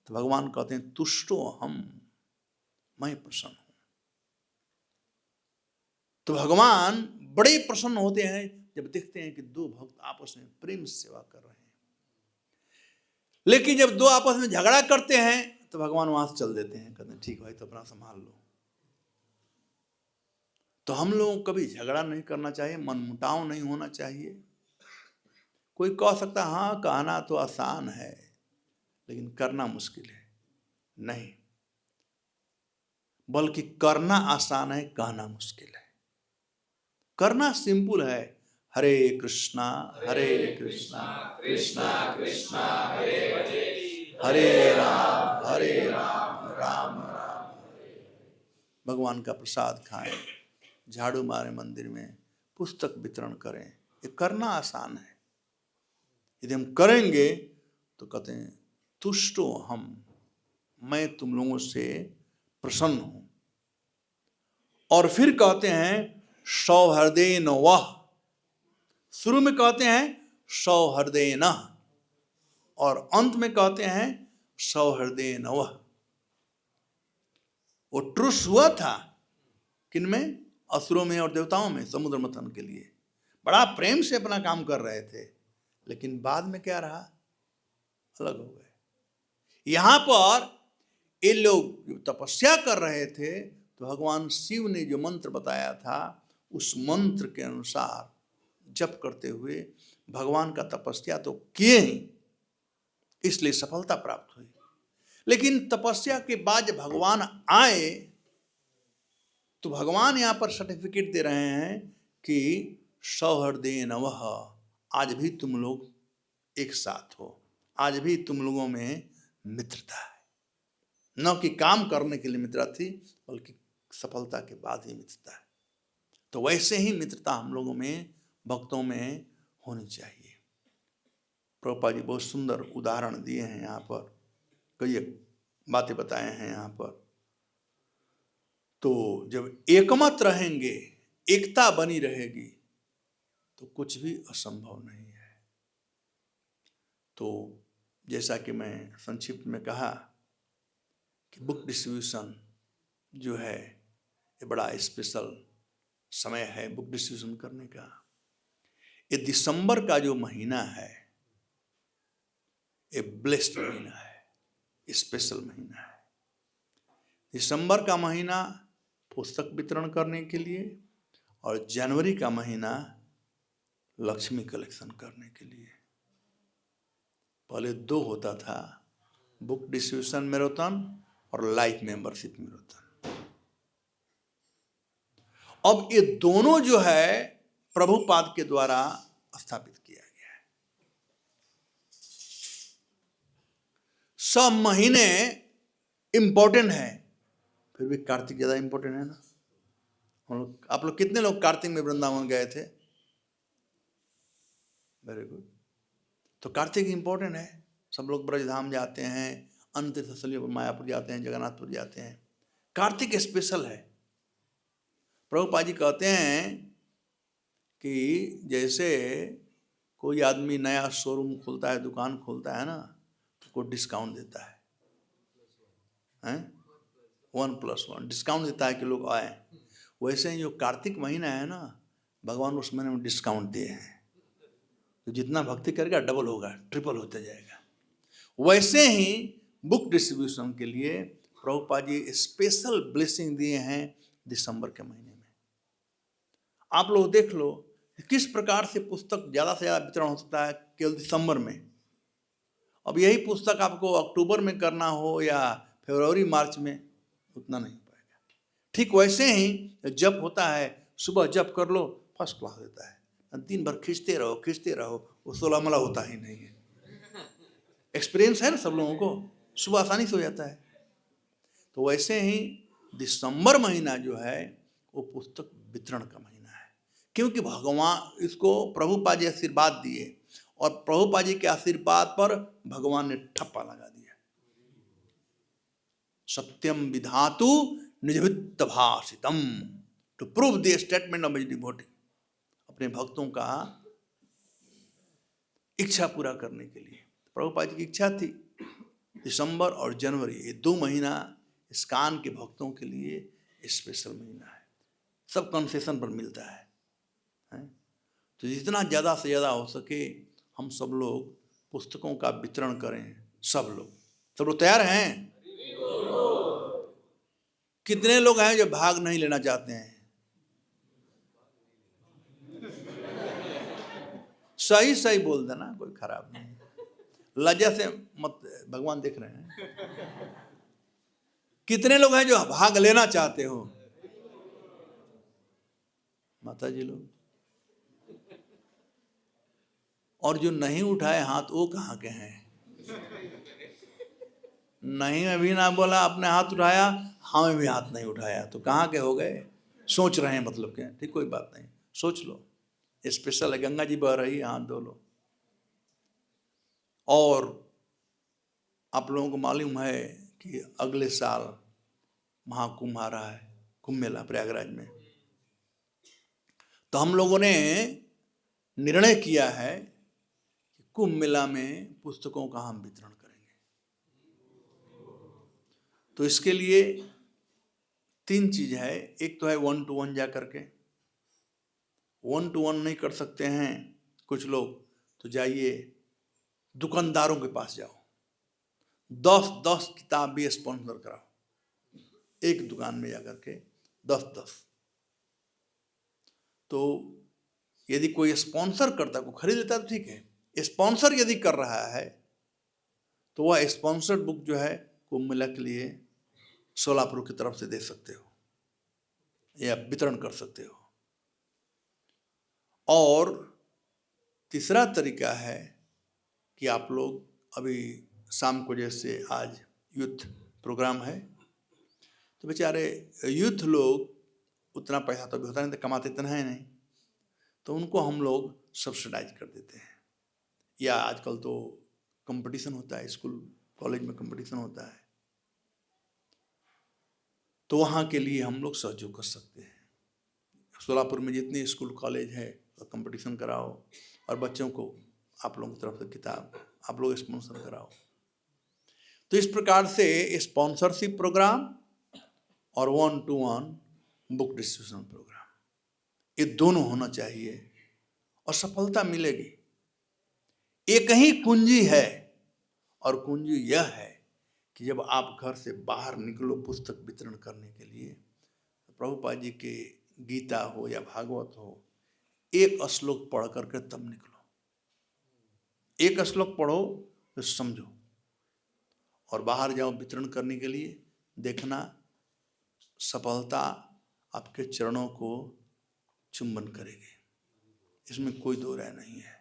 तो भगवान कहते हैं तुष्टो हम, मैं प्रसन्न हूं। तो भगवान बड़े प्रसन्न होते हैं जब देखते हैं कि दो भक्त आपस में प्रेम से सेवा कर रहे हैं। लेकिन जब दो आपस में झगड़ा करते हैं तो भगवान वहां से चल देते हैं, कहते हैं ठीक भाई तो अपना संभाल लो। तो हम लोगों को कभी झगड़ा नहीं करना चाहिए, मनमुटाव नहीं होना चाहिए। कोई कह सकता है हाँ कहना तो आसान है लेकिन करना मुश्किल है। नहीं, बल्कि करना आसान है, कहना मुश्किल है। करना सिंपल है, हरे कृष्णा कृष्णा कृष्णा हरे हरे, हरे राम राम राम। भगवान का प्रसाद खाएं, झाड़ू मारें मंदिर में, पुस्तक वितरण करें, ये करना आसान है। यदि हम करेंगे तो कहते हैं तुष्टो हम, मैं तुम लोगों से प्रसन्न हूं। और फिर कहते हैं सौहृदयेन वह, शुरू में कहते हैं सौहृदयेन और अंत में कहते हैं सौहृदयेन वह। वो ट्रुस हुआ था किनमें? असुरों में और देवताओं में, समुद्र मंथन के लिए बड़ा प्रेम से अपना काम कर रहे थे, लेकिन बाद में क्या रहा? अलग हो गए। यहां पर ये लोग तपस्या कर रहे थे तो भगवान शिव ने जो मंत्र बताया था उस मंत्र के अनुसार जप करते हुए भगवान का तपस्या तो किए ही, इसलिए सफलता प्राप्त हुई। लेकिन तपस्या के बाद जब भगवान आए तो भगवान यहां पर सर्टिफिकेट दे रहे हैं कि सौहृदयेन वह, आज भी तुम लोग एक साथ हो, आज भी तुम लोगों में मित्रता है। न कि काम करने के लिए मित्रता थी, बल्कि सफलता के बाद ही मित्रता है। तो वैसे ही मित्रता हम लोगों में, भक्तों में होनी चाहिए। प्रभुपाद जी बहुत सुंदर उदाहरण दिए हैं, यहाँ पर कई बातें बताए हैं यहाँ पर। तो जब एकमत रहेंगे, एकता बनी रहेगी, तो कुछ भी असंभव नहीं है। तो जैसा कि मैं संक्षिप्त में कहा कि बुक डिस्ट्रीब्यूशन जो है ये बड़ा स्पेशल समय है बुक डिस्ट्रीब्यूशन करने का। ये दिसंबर का जो महीना है ये ब्लेस्ड महीना है, स्पेशल महीना है। दिसंबर का महीना पुस्तक वितरण करने के लिए और जनवरी का महीना लक्ष्मी कलेक्शन करने के लिए। पहले 2 होता था, बुक डिस्ट्रीब्यूशन मैराथन और लाइफ मेंबरशिप मैराथन। अब ये दोनों जो है प्रभुपाद के द्वारा स्थापित किया गया है। सब महीने इंपॉर्टेंट है, फिर भी कार्तिक ज्यादा इंपॉर्टेंट है ना। हम लोग, आप लोग कितने लोग कार्तिक में वृंदावन गए थे? Very good. तो कार्तिक इंपॉर्टेंट है। सब लोग ब्रजधाम जाते हैं, अन्य तीर्थस्थलियों पर मायापुर जाते हैं, जगन्नाथपुर जाते हैं। कार्तिक स्पेशल है। प्रभुपाद जी कहते हैं कि जैसे कोई आदमी नया शोरूम खोलता है, दुकान खोलता है ना, तो कोई डिस्काउंट देता है, 1+1 डिस्काउंट देता है कि लोग आए। वैसे ही जो कार्तिक महीना है ना, भगवान उस महीने में डिस्काउंट दिए हैं। तो जितना भक्ति करेगा डबल होगा, ट्रिपल होता जाएगा। वैसे ही बुक डिस्ट्रीब्यूशन के लिए प्रभुपाद जी स्पेशल ब्लेसिंग दिए हैं दिसंबर के महीने में। आप लोग देख लो किस प्रकार से पुस्तक ज़्यादा से ज़्यादा वितरण हो सकता है केवल दिसंबर में। अब यही पुस्तक आपको अक्टूबर में करना हो या फरवरी मार्च में, उतना नहीं हो पाएगा। ठीक वैसे ही जप होता है, सुबह जप कर लो, फर्स्ट क्लास देता है। दिन भर खींचते रहो, वो 16 मला होता ही नहीं है। एक्सपीरियंस है ना सब लोगों को, सुबह आसानी से हो जाता है। तो वैसे ही दिसंबर महीना जो है वो पुस्तक वितरण का महीना है, क्योंकि भगवान इसको प्रभुपाद जी आशीर्वाद दिए और प्रभुपाद जी के आशीर्वाद पर भगवान ने ठप्पा लगा दिया। सत्यम विधातु निजभित्त भाषितम, to prove the statement of devotee. अपने भक्तों का इच्छा पूरा करने के लिए प्रभुपाद जी की इच्छा थी। दिसंबर और जनवरी ये 2 महीना इस्कॉन के भक्तों के लिए स्पेशल महीना है, सब कंसेशन पर मिलता है। तो जितना ज़्यादा से ज़्यादा हो सके हम सब लोग पुस्तकों का वितरण करें। सब लोग तैयार हैं? कितने लोग हैं जो भाग नहीं लेना चाहते हैं? सही सही बोल देना, कोई खराब नहीं। लज्जा से मत, भगवान देख रहे हैं। कितने लोग हैं जो भाग लेना चाहते हो? माता जी लोग। और जो नहीं उठाए हाथ वो कहाँ के हैं? नहीं अभी ना बोला, आपने हाथ उठाया, हमें भी हाथ नहीं उठाया, तो कहाँ के हो गए? सोच रहे हैं मतलब क्या? ठीक, कोई बात नहीं, सोच लो। स्पेशल है, गंगा जी बह रही है, हाथ धो लो। और आप लोगों को मालूम है कि अगले साल महाकुंभ आ रहा है, कुंभ मेला प्रयागराज में। तो हम लोगों ने निर्णय किया है कि कुंभ मेला में पुस्तकों का हम वितरण करेंगे। तो इसके लिए 3 चीज है। एक तो है 1-to-1 जा करके, 1-to-1 नहीं कर सकते हैं कुछ लोग, तो जाइए दुकानदारों के पास जाओ, 10-10 किताब भी स्पॉन्सर कराओ, एक दुकान में जाकर के 10-10। तो यदि कोई स्पॉन्सर करता, को खरीद लेता तो ठीक है, स्पॉन्सर यदि कर रहा है तो वह स्पॉन्सर्ड बुक जो है कुंभ मेला के लिए सोलापुर की तरफ से दे सकते हो या वितरण कर सकते हो। और तीसरा तरीका है कि आप लोग अभी शाम को, जैसे आज यूथ प्रोग्राम है, तो बेचारे यूथ लोग उतना पैसा तो भी होता नहीं, तो कमाते इतना है नहीं, तो उनको हम लोग सब्सिडाइज कर देते हैं। या आजकल तो कंपटीशन होता है, स्कूल कॉलेज में कंपटीशन होता है, तो वहाँ के लिए हम लोग सहयोग कर सकते हैं। सोलापुर में जितनी स्कूल कॉलेज है तो कंपटीशन कराओ और बच्चों को आप लोगों की तरफ से किताब आप लोग स्पॉन्सर कराओ। तो इस प्रकार से स्पॉन्सरशिप प्रोग्राम और 1-to-1 बुक डिस्ट्रीब्यूशन प्रोग्राम, ये दोनों होना चाहिए और सफलता मिलेगी। एक ही कुंजी है, और कुंजी यह है कि जब आप घर से बाहर निकलो पुस्तक वितरण करने के लिए, तो प्रभुपाद जी के गीता हो या भागवत हो, एक श्लोक पढ़ करके तब निकलो। एक श्लोक पढ़ो तो समझो, और बाहर जाओ वितरण करने के लिए। देखना सफलता आपके चरणों को चुंबन करेगी, इसमें कोई दो राय नहीं है,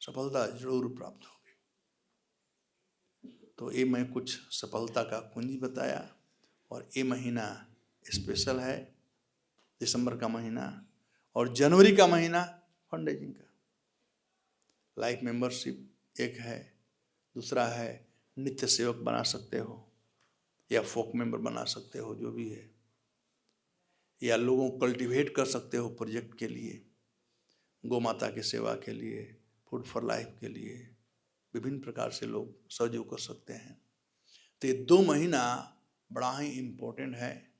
सफलता जरूर प्राप्त होगी। तो ये मैं कुछ सफलता का कुंजी बताया। और ये महीना स्पेशल है, दिसंबर का महीना, और जनवरी का महीना फंड रेजिंग का। लाइफ मेंबरशिप एक है, दूसरा है नित्य सेवक बना सकते हो या फोक मेंबर बना सकते हो, जो भी है, या लोगों को कल्टीवेट कर सकते हो प्रोजेक्ट के लिए, गौ माता की सेवा के लिए, फूड फॉर लाइफ के लिए, विभिन्न प्रकार से लोग सहयोग कर सकते हैं। तो ये 2 महीना बड़ा ही इम्पोर्टेंट है,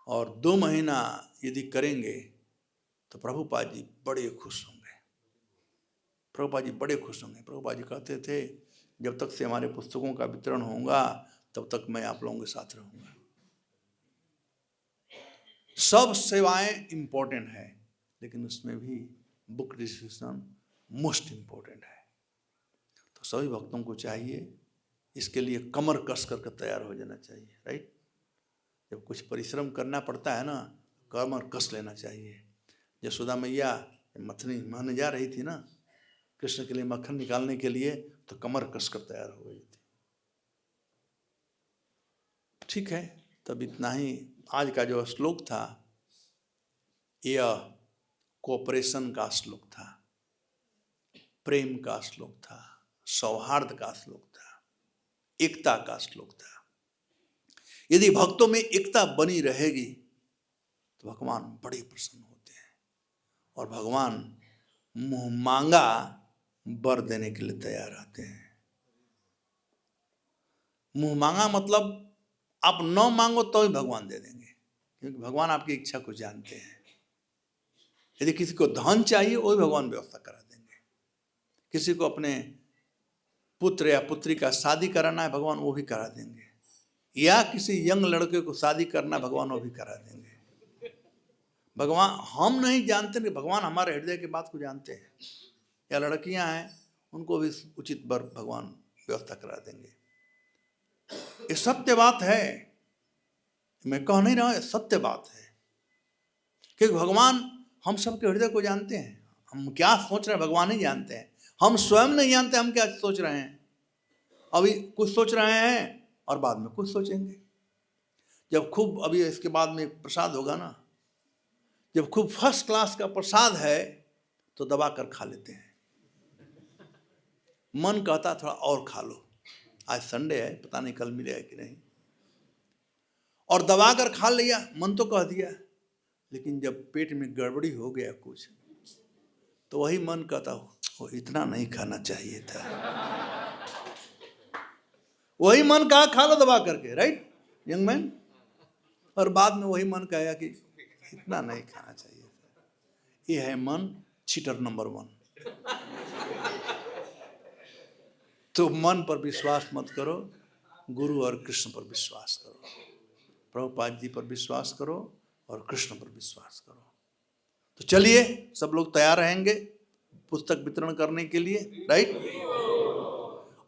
और 2 महीना यदि करेंगे तो प्रभुपाद जी बड़े खुश होंगे। प्रभुपाद जी बड़े खुश होंगे। प्रभुपाद जी कहते थे, जब तक से हमारे पुस्तकों का वितरण होगा तब तक मैं आप लोगों के साथ रहूंगा। सब सेवाएं इंपॉर्टेंट है, लेकिन उसमें भी बुक डिस्ट्रीब्यूशन मोस्ट इंपॉर्टेंट है। तो सभी भक्तों को चाहिए इसके लिए कमर कस करके तैयार हो जाना चाहिए, राइट। जब कुछ परिश्रम करना पड़ता है ना, कमर कस लेना चाहिए। यशोदा मैया मथनी माने जा रही थी ना कृष्ण के लिए मक्खन निकालने के लिए, तो कमर कस कर तैयार हो गई थी। ठीक है, तब इतना ही। आज का जो श्लोक था यह कोऑपरेशन का श्लोक था, प्रेम का श्लोक था, सौहार्द का श्लोक था, एकता का श्लोक था। यदि भक्तों में एकता बनी रहेगी तो भगवान बड़े प्रसन्न होते हैं, और भगवान मुंह मांगा वर देने के लिए तैयार आते हैं। मुंह मांगा मतलब आप न मांगो तो भी भगवान दे देंगे, क्योंकि भगवान आपकी इच्छा को जानते हैं। यदि किसी को धन चाहिए वो भी भगवान व्यवस्था करा देंगे। किसी को अपने पुत्र या पुत्री का शादी कराना है, भगवान वो भी करा देंगे। या किसी यंग लड़के को शादी करना, भगवान वो भी करा देंगे। भगवान हम नहीं जानते, कि भगवान हमारे हृदय की बात को जानते हैं। या लड़कियां हैं, उनको भी उचित वर भगवान व्यवस्था करा देंगे। ये सत्य बात है, मैं कह नहीं रहा, सत्य बात है, क्योंकि भगवान हम सबके हृदय को जानते हैं। हम क्या सोच रहे हैं भगवान ही जानते हैं, हम स्वयं नहीं जानते हम क्या सोच रहे हैं। अभी कुछ सोच रहे हैं और बाद में कुछ सोचेंगे। जब खूब, अभी इसके बाद में प्रसाद होगा ना, जब खूब फर्स्ट क्लास का प्रसाद है तो दबा कर खा लेते हैं। मन कहता थोड़ा और खा लो, आज संडे है, पता नहीं कल मिलेगा कि नहीं। और दबा कर खा लिया, मन तो कह दिया, लेकिन जब पेट में गड़बड़ी हो गया कुछ, तो वही मन कहता वो इतना नहीं खाना चाहिए था। वही मन कहा खा लो दबा करके, राइट यंग मैन, और बाद में वही मन कहेगा कि इतना नहीं खाना चाहिए था। ये है मन चीटर नंबर 1। तो मन पर विश्वास मत करो, गुरु और कृष्ण पर विश्वास करो, प्रभुपाद जी पर विश्वास करो और कृष्ण पर विश्वास करो। तो चलिए सब लोग तैयार रहेंगे पुस्तक वितरण करने के लिए, राइट।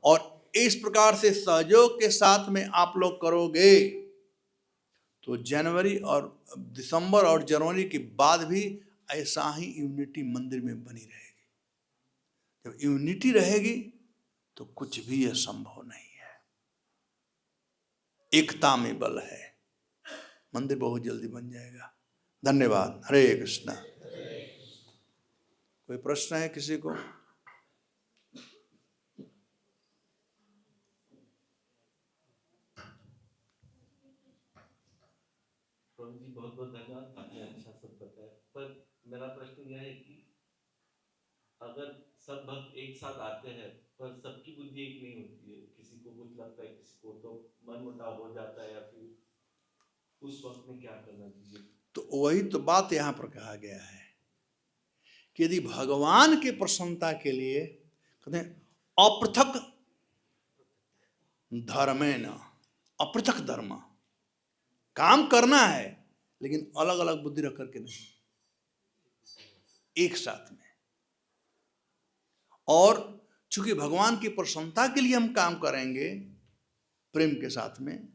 और इस प्रकार से सहयोग के साथ में आप लोग करोगे तो जनवरी और दिसंबर और जनवरी के बाद भी ऐसा ही यूनिटी मंदिर में बनी रहेगी। जब यूनिटी रहेगी तो कुछ भी असंभव नहीं है। एकता में बल है। मंदिर बहुत जल्दी बन जाएगा। धन्यवाद। हरे कृष्णा। कोई प्रश्न है किसी को? प्रभु जी बहुत बहुत धन्यवाद, आपने अच्छा सब बताया। पर मेरा प्रश्न यह है कि अगर सब भक्त एक साथ आते हैं पर सबकी बुद्धि एक नहीं होती है, किसी को कुछ लगता है, किसी को तो मनमुटाव हो जाता है, या फिर उस वक्त में क्या करना चाहिए? तो वही तो बात यहाँ पर कहा गया है कि यदि भगवान के प्रसन्नता के लिए कहते हैं अपृथक धर्मेण, अपृथक धर्म, काम करना है लेकिन अलग अलग बुद्धि रख करके नहीं, एक साथ में। और चूंकि भगवान की प्रसन्नता के लिए हम काम करेंगे प्रेम के साथ में,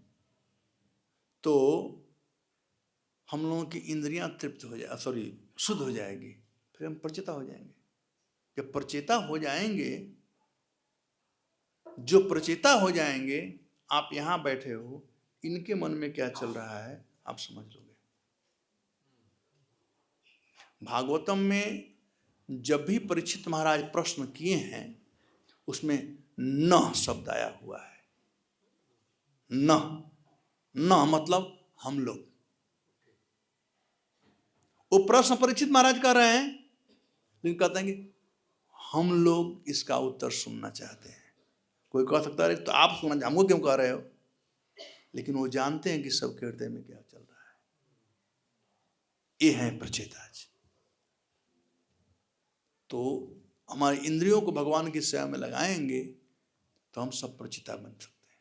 तो हम लोगों की इंद्रियां तृप्त हो जाए, सॉरी शुद्ध हो जाएगी, फिर हम प्रचेता हो जाएंगे। जब प्रचेता हो जाएंगे, जो प्रचेता हो जाएंगे, आप यहां बैठे हो, इनके मन में क्या चल रहा है आप समझ लोगे। भागवतम में जब भी परीक्षित महाराज प्रश्न किए हैं उसमें न शब्द आया हुआ है। न मतलब हम लोग। वो प्रश्न परीक्षित महाराज कर रहे हैं लेकिन कहते हैं कि हम लोग इसका उत्तर सुनना चाहते हैं। कोई कह सकता है तो आप सुना, हमको क्यों कह रहे हो, लेकिन वो जानते हैं कि सबके हृदय में क्या चल रहा है। ये है प्रचेताज। तो हमारी इंद्रियों को भगवान की सेवा में लगाएंगे तो हम सब प्रचेता बन सकते हैं,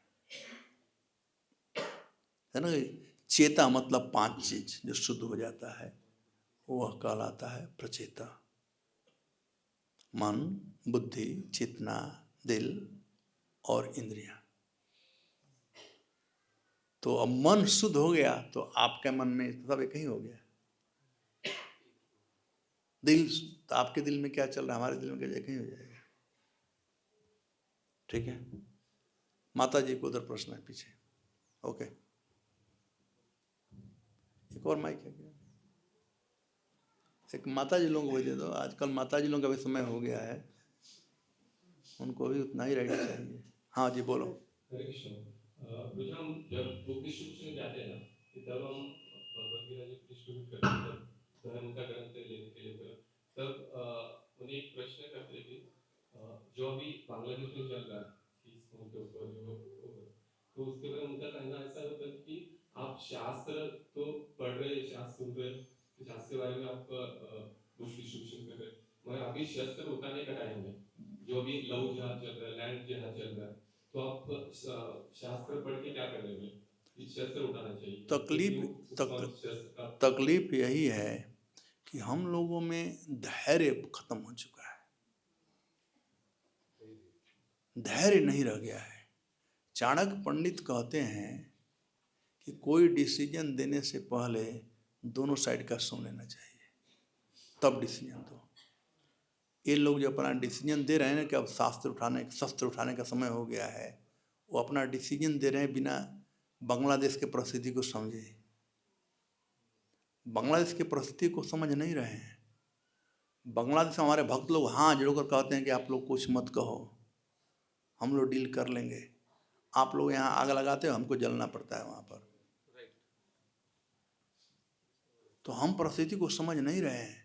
है ना। चेता मतलब 5 चीज जो शुद्ध हो जाता है वह कहलाता है प्रचेता। मन, बुद्धि, चेतना, दिल और इंद्रियां। तो अब मन शुद्ध हो गया तो आपके मन में सब एक ही हो गया। दिल, तो आपके दिल में क्या चल रहा है, हमारे दिल में क्या, एक ही हो जाएगा। ठीक है। माता जी को उधर प्रश्न है पीछे। ओके, एक और माइक है क्या? एक माता जी लोगों को दे दो। आजकल माता जी लोगों का भी समय हो गया है, उनको भी उतना ही राइट चाहिए। हाँ जी बोलो। हरे कृष्ण। हम जब बुक डिस्ट्रीब्यूशन जाते हैं ना, तब हम भगवद गीता जब डिस्ट्रीब्यूट करते हैं, तब धर्म का ग्रंथ लेने के लिए तब उन्हें एक प्रश्न करते थे जो अभी बांग्लादेश में चल रहा है उनके ऊपर जो, तो उसके बाद उनका कहना ऐसा होता है कि आप शास्त्र तो पढ़ रहे, शास्त्र सुन रहे, शास्त्र के बारे में आप बुक डिस्ट्रीब्यूशन कर रहे, मगर अभी शस्त्र उठाने का टाइम है, जो अभी लव जिहाद चल रहा है, लैंड जिहाद चल रहा है, तो आप शास्त्र पढ़ के क्या कर रहे हैं? शस्त्र उठाना चाहिए। तकलीफ यही है कि हम लोगों में धैर्य खत्म हो चुका है, धैर्य नहीं रह गया है। चाणक्य पंडित कहते हैं कि कोई डिसीजन देने से पहले दोनों साइड का सुन लेना चाहिए, तब डिसीजन दो। ये लोग जो अपना डिसीजन दे रहे हैं ना कि अब शस्त्र उठाने का समय हो गया है, वो अपना डिसीजन दे रहे हैं बिना बांग्लादेश के परिस्थिति को समझे। बांग्लादेश की परिस्थिति को समझ नहीं रहे हैं। बांग्लादेश में हमारे भक्त लोग हाँ जोड़कर कहते हैं कि आप लोग कुछ मत कहो, हम लोग डील कर लेंगे। आप लोग यहाँ आग लगाते हो, हमको जलना पड़ता है वहाँ पर। तो हम परिस्थिति को समझ नहीं रहे हैं।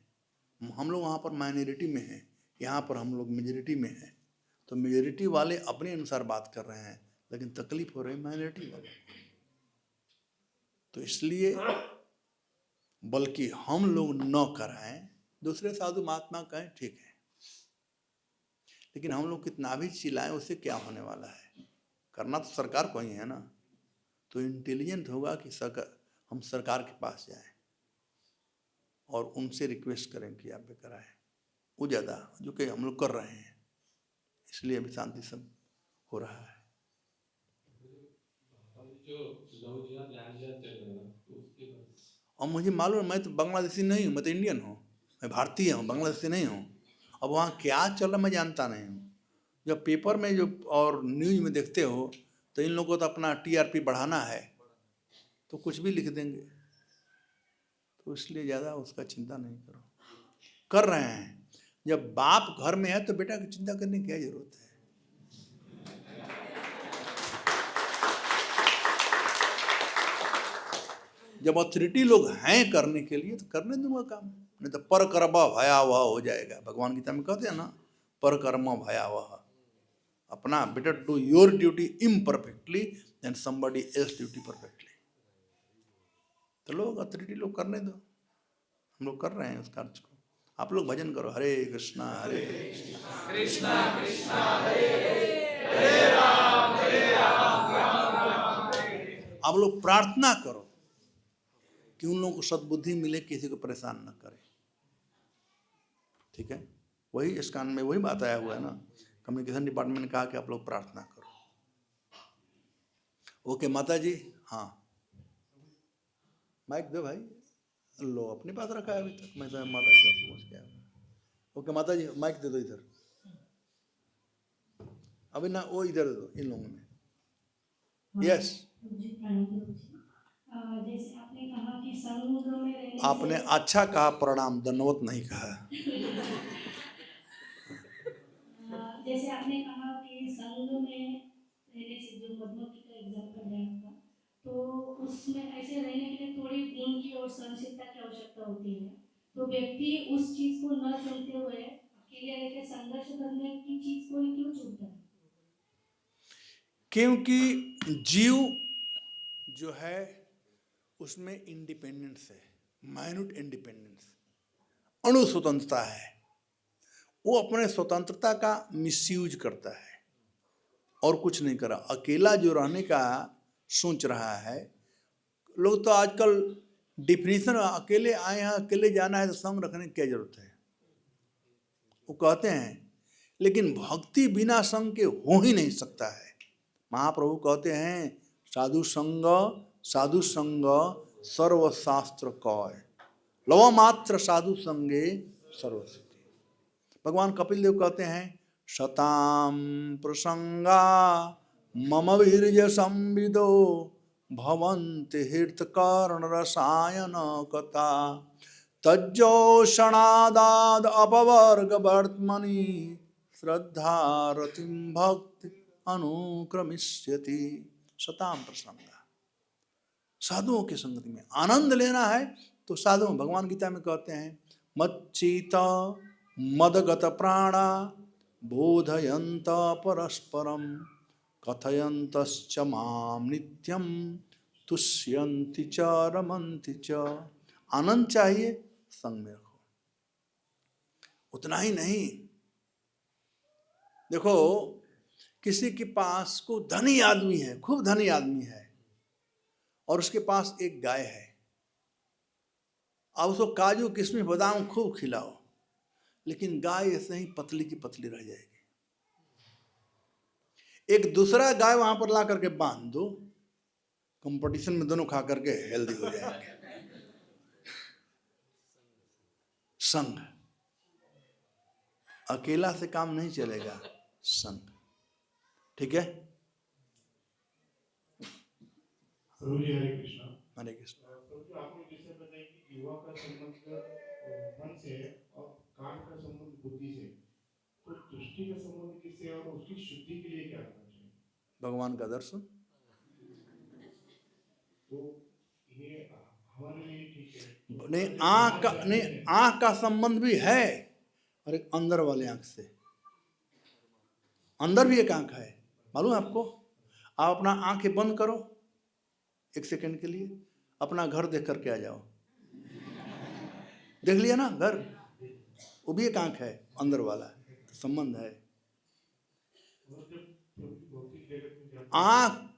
हम लोग वहाँ पर माइनॉरिटी में हैं, यहाँ पर हम लोग मेजॉरिटी में हैं। तो मेजॉरिटी वाले अपने अनुसार बात कर रहे हैं, लेकिन तकलीफ हो रही है माइनॉरिटी वाले। तो इसलिए बल्कि हम लोग न कराएं, दूसरे साधु महात्मा कहें ठीक है, लेकिन हम लोग कितना भी चिल्लाएं उससे क्या होने वाला है? करना तो सरकार को ही है ना। तो इंटेलिजेंट होगा कि हम सरकार के पास जाएं और उनसे रिक्वेस्ट करें कि आप भी कराएं, वो ज़्यादा, जो कि हम लोग कर रहे हैं। इसलिए अभी शांति सब हो रहा है। जो लव जिहाद लैंड जिहाद चल रहा है ना, तो उसके बाद और मुझे मालूम है, मैं तो बांग्लादेशी नहीं हूँ, मैं तो इंडियन हूँ, मैं भारतीय हूँ, बांग्लादेशी नहीं हूँ। अब वहाँ क्या चल रहा है मैं जानता नहीं हूँ। जब पेपर में जो और न्यूज में देखते हो तो इन लोगों को तो अपना टीआरपी बढ़ाना है, तो कुछ भी लिख देंगे। तो इसलिए ज़्यादा उसका चिंता नहीं करो, कर रहे हैं। जब बाप घर में है तो बेटा की चिंता करने की क्या जरूरत है? जब अथॉरिटी लोग हैं करने के लिए तो करने दूंगा काम, नहीं तो पर कर्म भयावह हो जाएगा। भगवान गीता में कहते हैं ना, पर कर्म भयावह। अपना better do your duty imperfectly than somebody else duty perfectly. तो लोग अथॉरिटी लोग करने दो, हम लोग कर रहे हैं उस कार्य को। आप लोग भजन करो, हरे कृष्णा हरे कृष्णा कृष्णा कृष्णा हरे हरे राम राम राम हरे। आप लोग प्रार्थना करो कि उन लोगों को सद्बुद्धि मिले, किसी को परेशान न करे। ठीक है, वही इस कान में वही बात आया हुआ है ना। कम्युनिकेशन डिपार्टमेंट ने कहा कि आप लोग प्रार्थना करो। ओके माता जी, हाँ माइक दो भाई। लो अपने पास रखा है अभी तक, मैं तो माता जी आपको पहुँच गया। ओके माता जी माइक दे दो इधर, अभी ना वो इधर दे दो इन लोगों में। यस, जैसे आपने कहा कि संग में रहने आपने से अच्छा कहा, प्रणाम, दंडवत नहीं कहा। जैसे आपने कहा कि संग में रहने से, जो मधुमक्खी का एग्जाम्पल है आपका, तो उसमें ऐसे रहने के लिए थोड़ी गुण की और सहनशीलता की आवश्यकता होती है। तो व्यक्ति उस चीज को न चुनते हुए अकेले रह के संघर्ष करने की चीज को ही क्यों चुनता है? क्योंकि जीव जो है उसमें इंडिपेंडेंस है, माइन्यूट इंडिपेंडेंस, अणु स्वतंत्रता है। वो अपने स्वतंत्रता का मिसयूज करता है और कुछ नहीं करा। अकेला जो रहने का सोच रहा है, लोग तो आजकल डिफिनीशन, अकेले आए हैं अकेले जाना है तो संग रखने की क्या जरूरत है, वो कहते हैं। लेकिन भक्ति बिना संग के हो ही नहीं सकता है। महाप्रभु कहते हैं, साधु संग सर्वशास्त्र कय, लव मात्र साधु संगे सर्वसिद्धि। भगवान कपिल देव कहते हैं, शताम प्रसंगा मम वीर्य संविदो भवन्ति हृतकर्ण रसायन कथा तज्जोषणादाद अपवर्ग वर्तमनि श्रद्धा रतिम भक्ति अनुक्रमिष्यति। शताम प्रसंगा, साधुओं की संगति में आनंद लेना है तो साधुओं, भगवान गीता में कहते हैं, मच्चित मदगत प्राणा बोधयंत परस्परम कथयंतश्च माम नित्यम तुष्यन्ति च रमन्ति च। आनंद चाहिए, संग में रखो। उतना ही नहीं, देखो किसी के पास को धनी आदमी है, खूब धनी आदमी है, और उसके पास एक गाय है। अब उसको काजू किशमिश बादाम खूब खिलाओ, लेकिन गाय ऐसे ही पतली की पतली रह जाएगी। एक दूसरा गाय वहां पर ला करके बांध दो, कंपटीशन में दोनों खा करके हेल्दी हो जाएंगे। संग, अकेला से काम नहीं चलेगा, संग। ठीक है, प्रभु जी हरे कृष्णा। हरे कृष्ण। प्रभु जी आपने जैसे बताया कि युवा का संबंध मन से है और काम का संबंध बुद्धि से, तो दृष्टि का संबंध किससे और उसकी शुद्धि के लिए क्या करना चाहिए? भगवान का दर्शन। तो ये हमारे लिए ठीक है। नहीं, आंख का संबंध भी है और एक अंदर वाले आंख से। अंदर भी एक आंख है, मालूम है आपको? आप अपना आंखें बंद करो 1 सेकंड के लिए, अपना घर देख करके आ जाओ। देख लिया ना घर, वो भी एक आंख है, अंदर वाला संबंध है। और जब भौतिक जगत में जाते हैं, आंख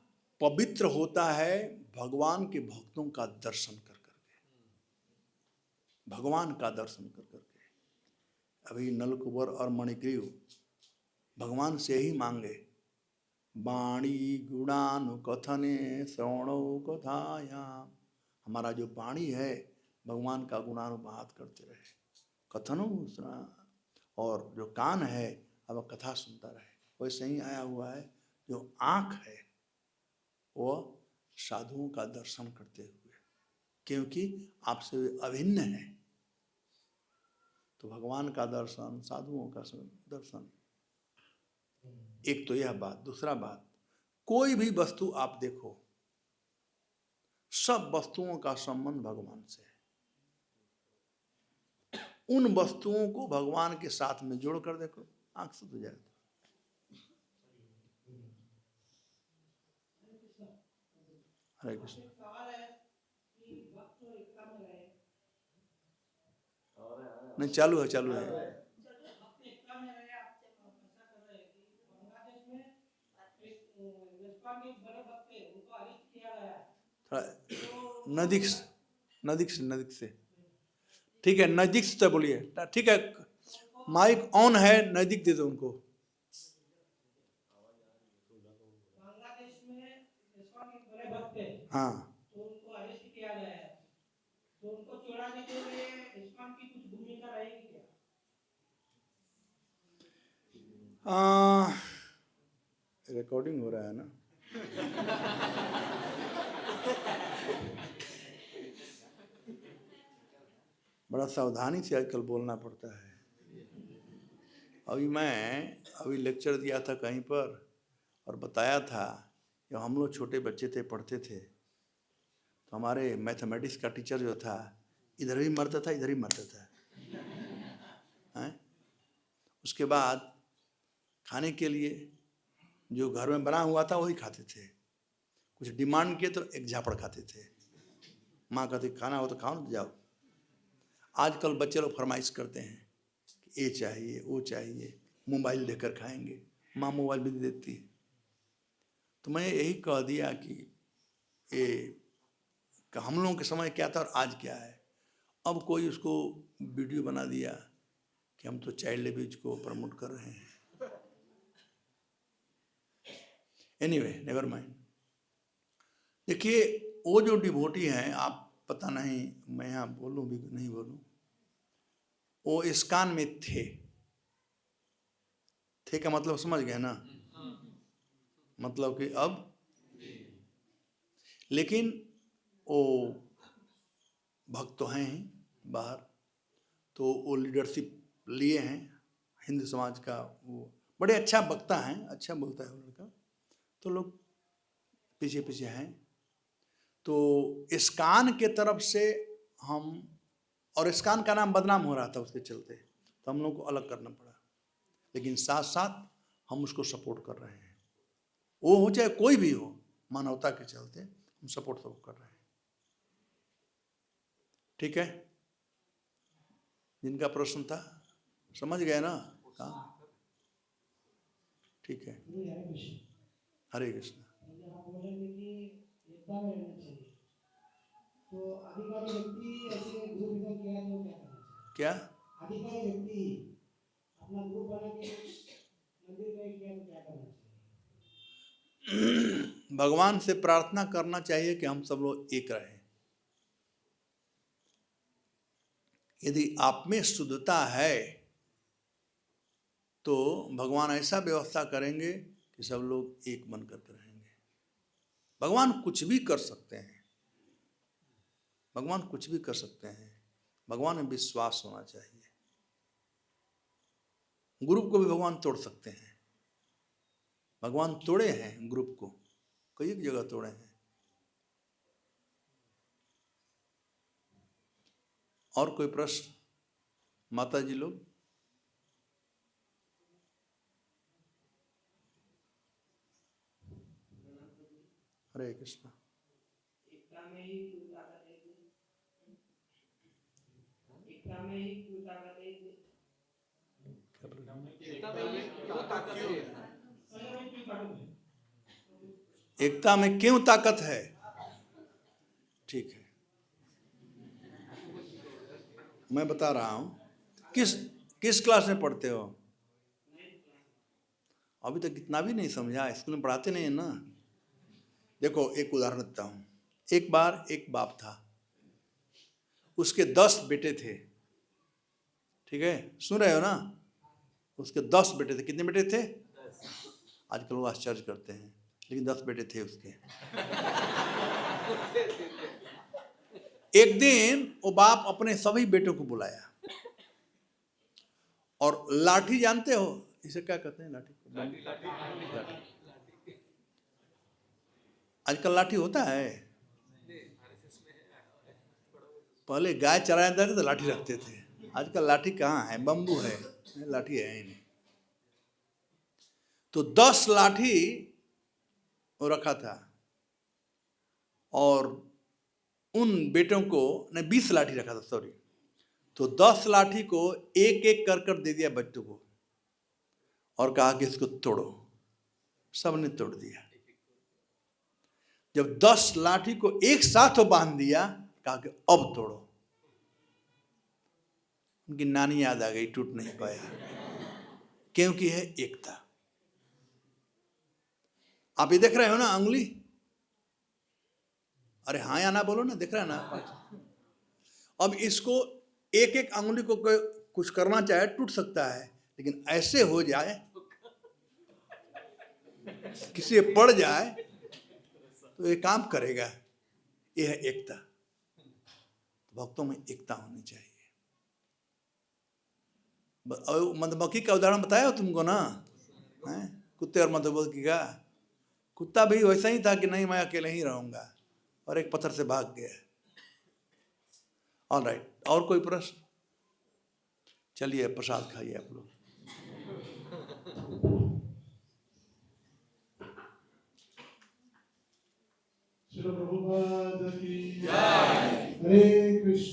पवित्र होता है भगवान के भक्तों का दर्शन कर करके, भगवान का दर्शन कर करके। अभी नलकुबर और मणिग्रीव भगवान से ही मांगे, वाणी गुणानुकथने श्रवणो कथायाम। हमारा जो वाणी है भगवान का गुणानुवाद करते रहे, कथनो और जो कान है अब कथा सुनता रहे। वैसे ही आया हुआ है जो आंख है वो साधुओं का दर्शन करते हुए, क्योंकि आपसे अभिन्न है। तो भगवान का दर्शन, साधुओं का दर्शन, एक तो यह बात। दूसरा बात, कोई भी वस्तु आप देखो, सब वस्तुओं का संबंध भगवान से है। उन वस्तुओं को भगवान के साथ में जोड़ कर देखो, आंख से तो जाए। हरे कृष्ण। नहीं, चालू है, चालू है। नजदीक नजदीक से ठीक है, नजदीक से बोलिए, ठीक है। माइक ऑन है, नजदीक दे दो उनको। बांग्लादेश में इस्कॉन के बड़े भक्त थे, हाँ, तो उनको अरेस्ट किया गया है। तो उनको छुड़ाने के लिए इस्कॉन की कुछ भूमिका रहेगी क्या? रिकॉर्डिंग हो रहा है ना? बड़ा सावधानी से आजकल बोलना पड़ता है। अभी लेक्चर दिया था कहीं पर और बताया था कि हम लोग छोटे बच्चे थे, पढ़ते थे, तो हमारे मैथमेटिक्स का टीचर जो था इधर भी मरता था, इधर ही मरता था। हैं? उसके बाद खाने के लिए जो घर में बना हुआ था वही खाते थे। कुछ डिमांड किए तो एक झापड़ खाते थे। माँ कहती खाना हो तो खाओ ना, जाओ। आजकल बच्चे लोग फरमाइश करते हैं कि ये चाहिए, वो चाहिए, मोबाइल देकर खाएंगे, माँ मोबाइल भी देती है। तो मैं यही कह दिया कि ये हम लोगों के समय क्या था और आज क्या है। अब कोई उसको वीडियो बना दिया कि हम तो चाइल्ड एब्यूज को प्रमोट कर रहे हैं। Anyway, never mind. देखिए, वो जो डिवोटी हैं, आप पता नहीं मैं यहाँ बोलूँ भी नहीं बोलूँ, वो इस्कॉन में थे का मतलब समझ गए ना? मतलब कि अब, लेकिन वो भक्त तो हैं ही बाहर, तो वो लीडरशिप लिए हैं हिंदू समाज का। वो बड़े अच्छा वक्ता हैं, अच्छा बोलता है वो लड़का, तो लोग पीछे पीछे हैं। तो इस्कॉन के तरफ से हम, और इस्कॉन का नाम बदनाम हो रहा था उसके चलते, तो हम लोग को अलग करना पड़ा। लेकिन साथ साथ हम उसको सपोर्ट कर रहे हैं, वो हो चाहे कोई भी हो, मानवता के चलते हम सपोर्ट सब कर रहे हैं। ठीक है, जिनका प्रश्न था समझ गए ना? हाँ, ठीक है। हरे कृष्ण। आप बोल रहे थे कि एकता में रहना चाहिए, तो अधिकारी व्यक्ति ऐसे ग्रुप किया तो क्या करना चाहिए? क्या अधिकारी व्यक्ति अपना ग्रुप बना के मंदिर में किया तो क्या करना चाहिए? भगवान से प्रार्थना करना चाहिए कि हम सब लोग एक रहें। यदि आप में शुद्धता है तो भगवान ऐसा व्यवस्था करेंगे कि सब लोग एक बन करके रहेंगे। भगवान कुछ भी कर सकते हैं, भगवान कुछ भी कर सकते हैं। भगवान में विश्वास होना चाहिए। ग्रुप को भी भगवान तोड़ सकते हैं। भगवान तोड़े हैं ग्रुप को, कई जगह तोड़े हैं। और कोई प्रश्न? माता जी लोग? हरे कृष्ण। एकता में ही क्यों ताकत है जी? एकता में ही क्यों ताकत है जी? एकता में क्यों ताकत है? ठीक है, मैं बता रहा हूं। किस किस क्लास में पढ़ते हो? अभी तक इतना भी नहीं समझा? स्कूल में पढ़ाते नहीं है ना। देखो, एक उदाहरण देता हूं। एक बार एक बाप था, उसके 10 बेटे थे। ठीक है, सुन रहे हो ना? उसके 10 बेटे थे। कितने बेटे थे? आजकल वो आश्चर्य करते हैं, लेकिन 10 बेटे थे उसके। एक दिन वो बाप अपने सभी बेटों को बुलाया और लाठी, जानते हो इसे क्या कहते हैं? लाठी को लाठी। आजकल लाठी होता है, पहले गाय चराया जाता था तो लाठी रखते थे। आजकल लाठी कहाँ है? बम्बू है, लाठी है ही नहीं। तो 10 लाठी वो रखा था और उन बेटों को ने 20 लाठी रखा था, सॉरी। तो 10 लाठी को एक एक कर दे दिया बच्चों को और कहा कि इसको तोड़ो। सबने तोड़ दिया। जब 10 लाठी को एक साथ वो बांध दिया, कहा कि अब तोड़ो। उनकी नानी याद आ गई, टूट नहीं पाया, क्योंकि है एकता। आप ये देख रहे हो ना अंगुली? अरे हाँ या ना बोलो ना, देख रहे हैं ना? अब इसको एक एक अंगुली को कुछ करना चाहे टूट सकता है, लेकिन ऐसे हो जाए, किसी पड़ जाए तो ये काम करेगा। यह है एकता। भक्तों में एकता होनी चाहिए। मधुमक्खी का उदाहरण बताया तुमको ना, कुत्ते और मधुमक्खी का। कुत्ता भी वैसा ही था कि नहीं, मैं अकेले ही रहूंगा, और एक पत्थर से भाग गया। ऑलराइट, और कोई प्रश्न? चलिए प्रसाद खाइए आप लोग।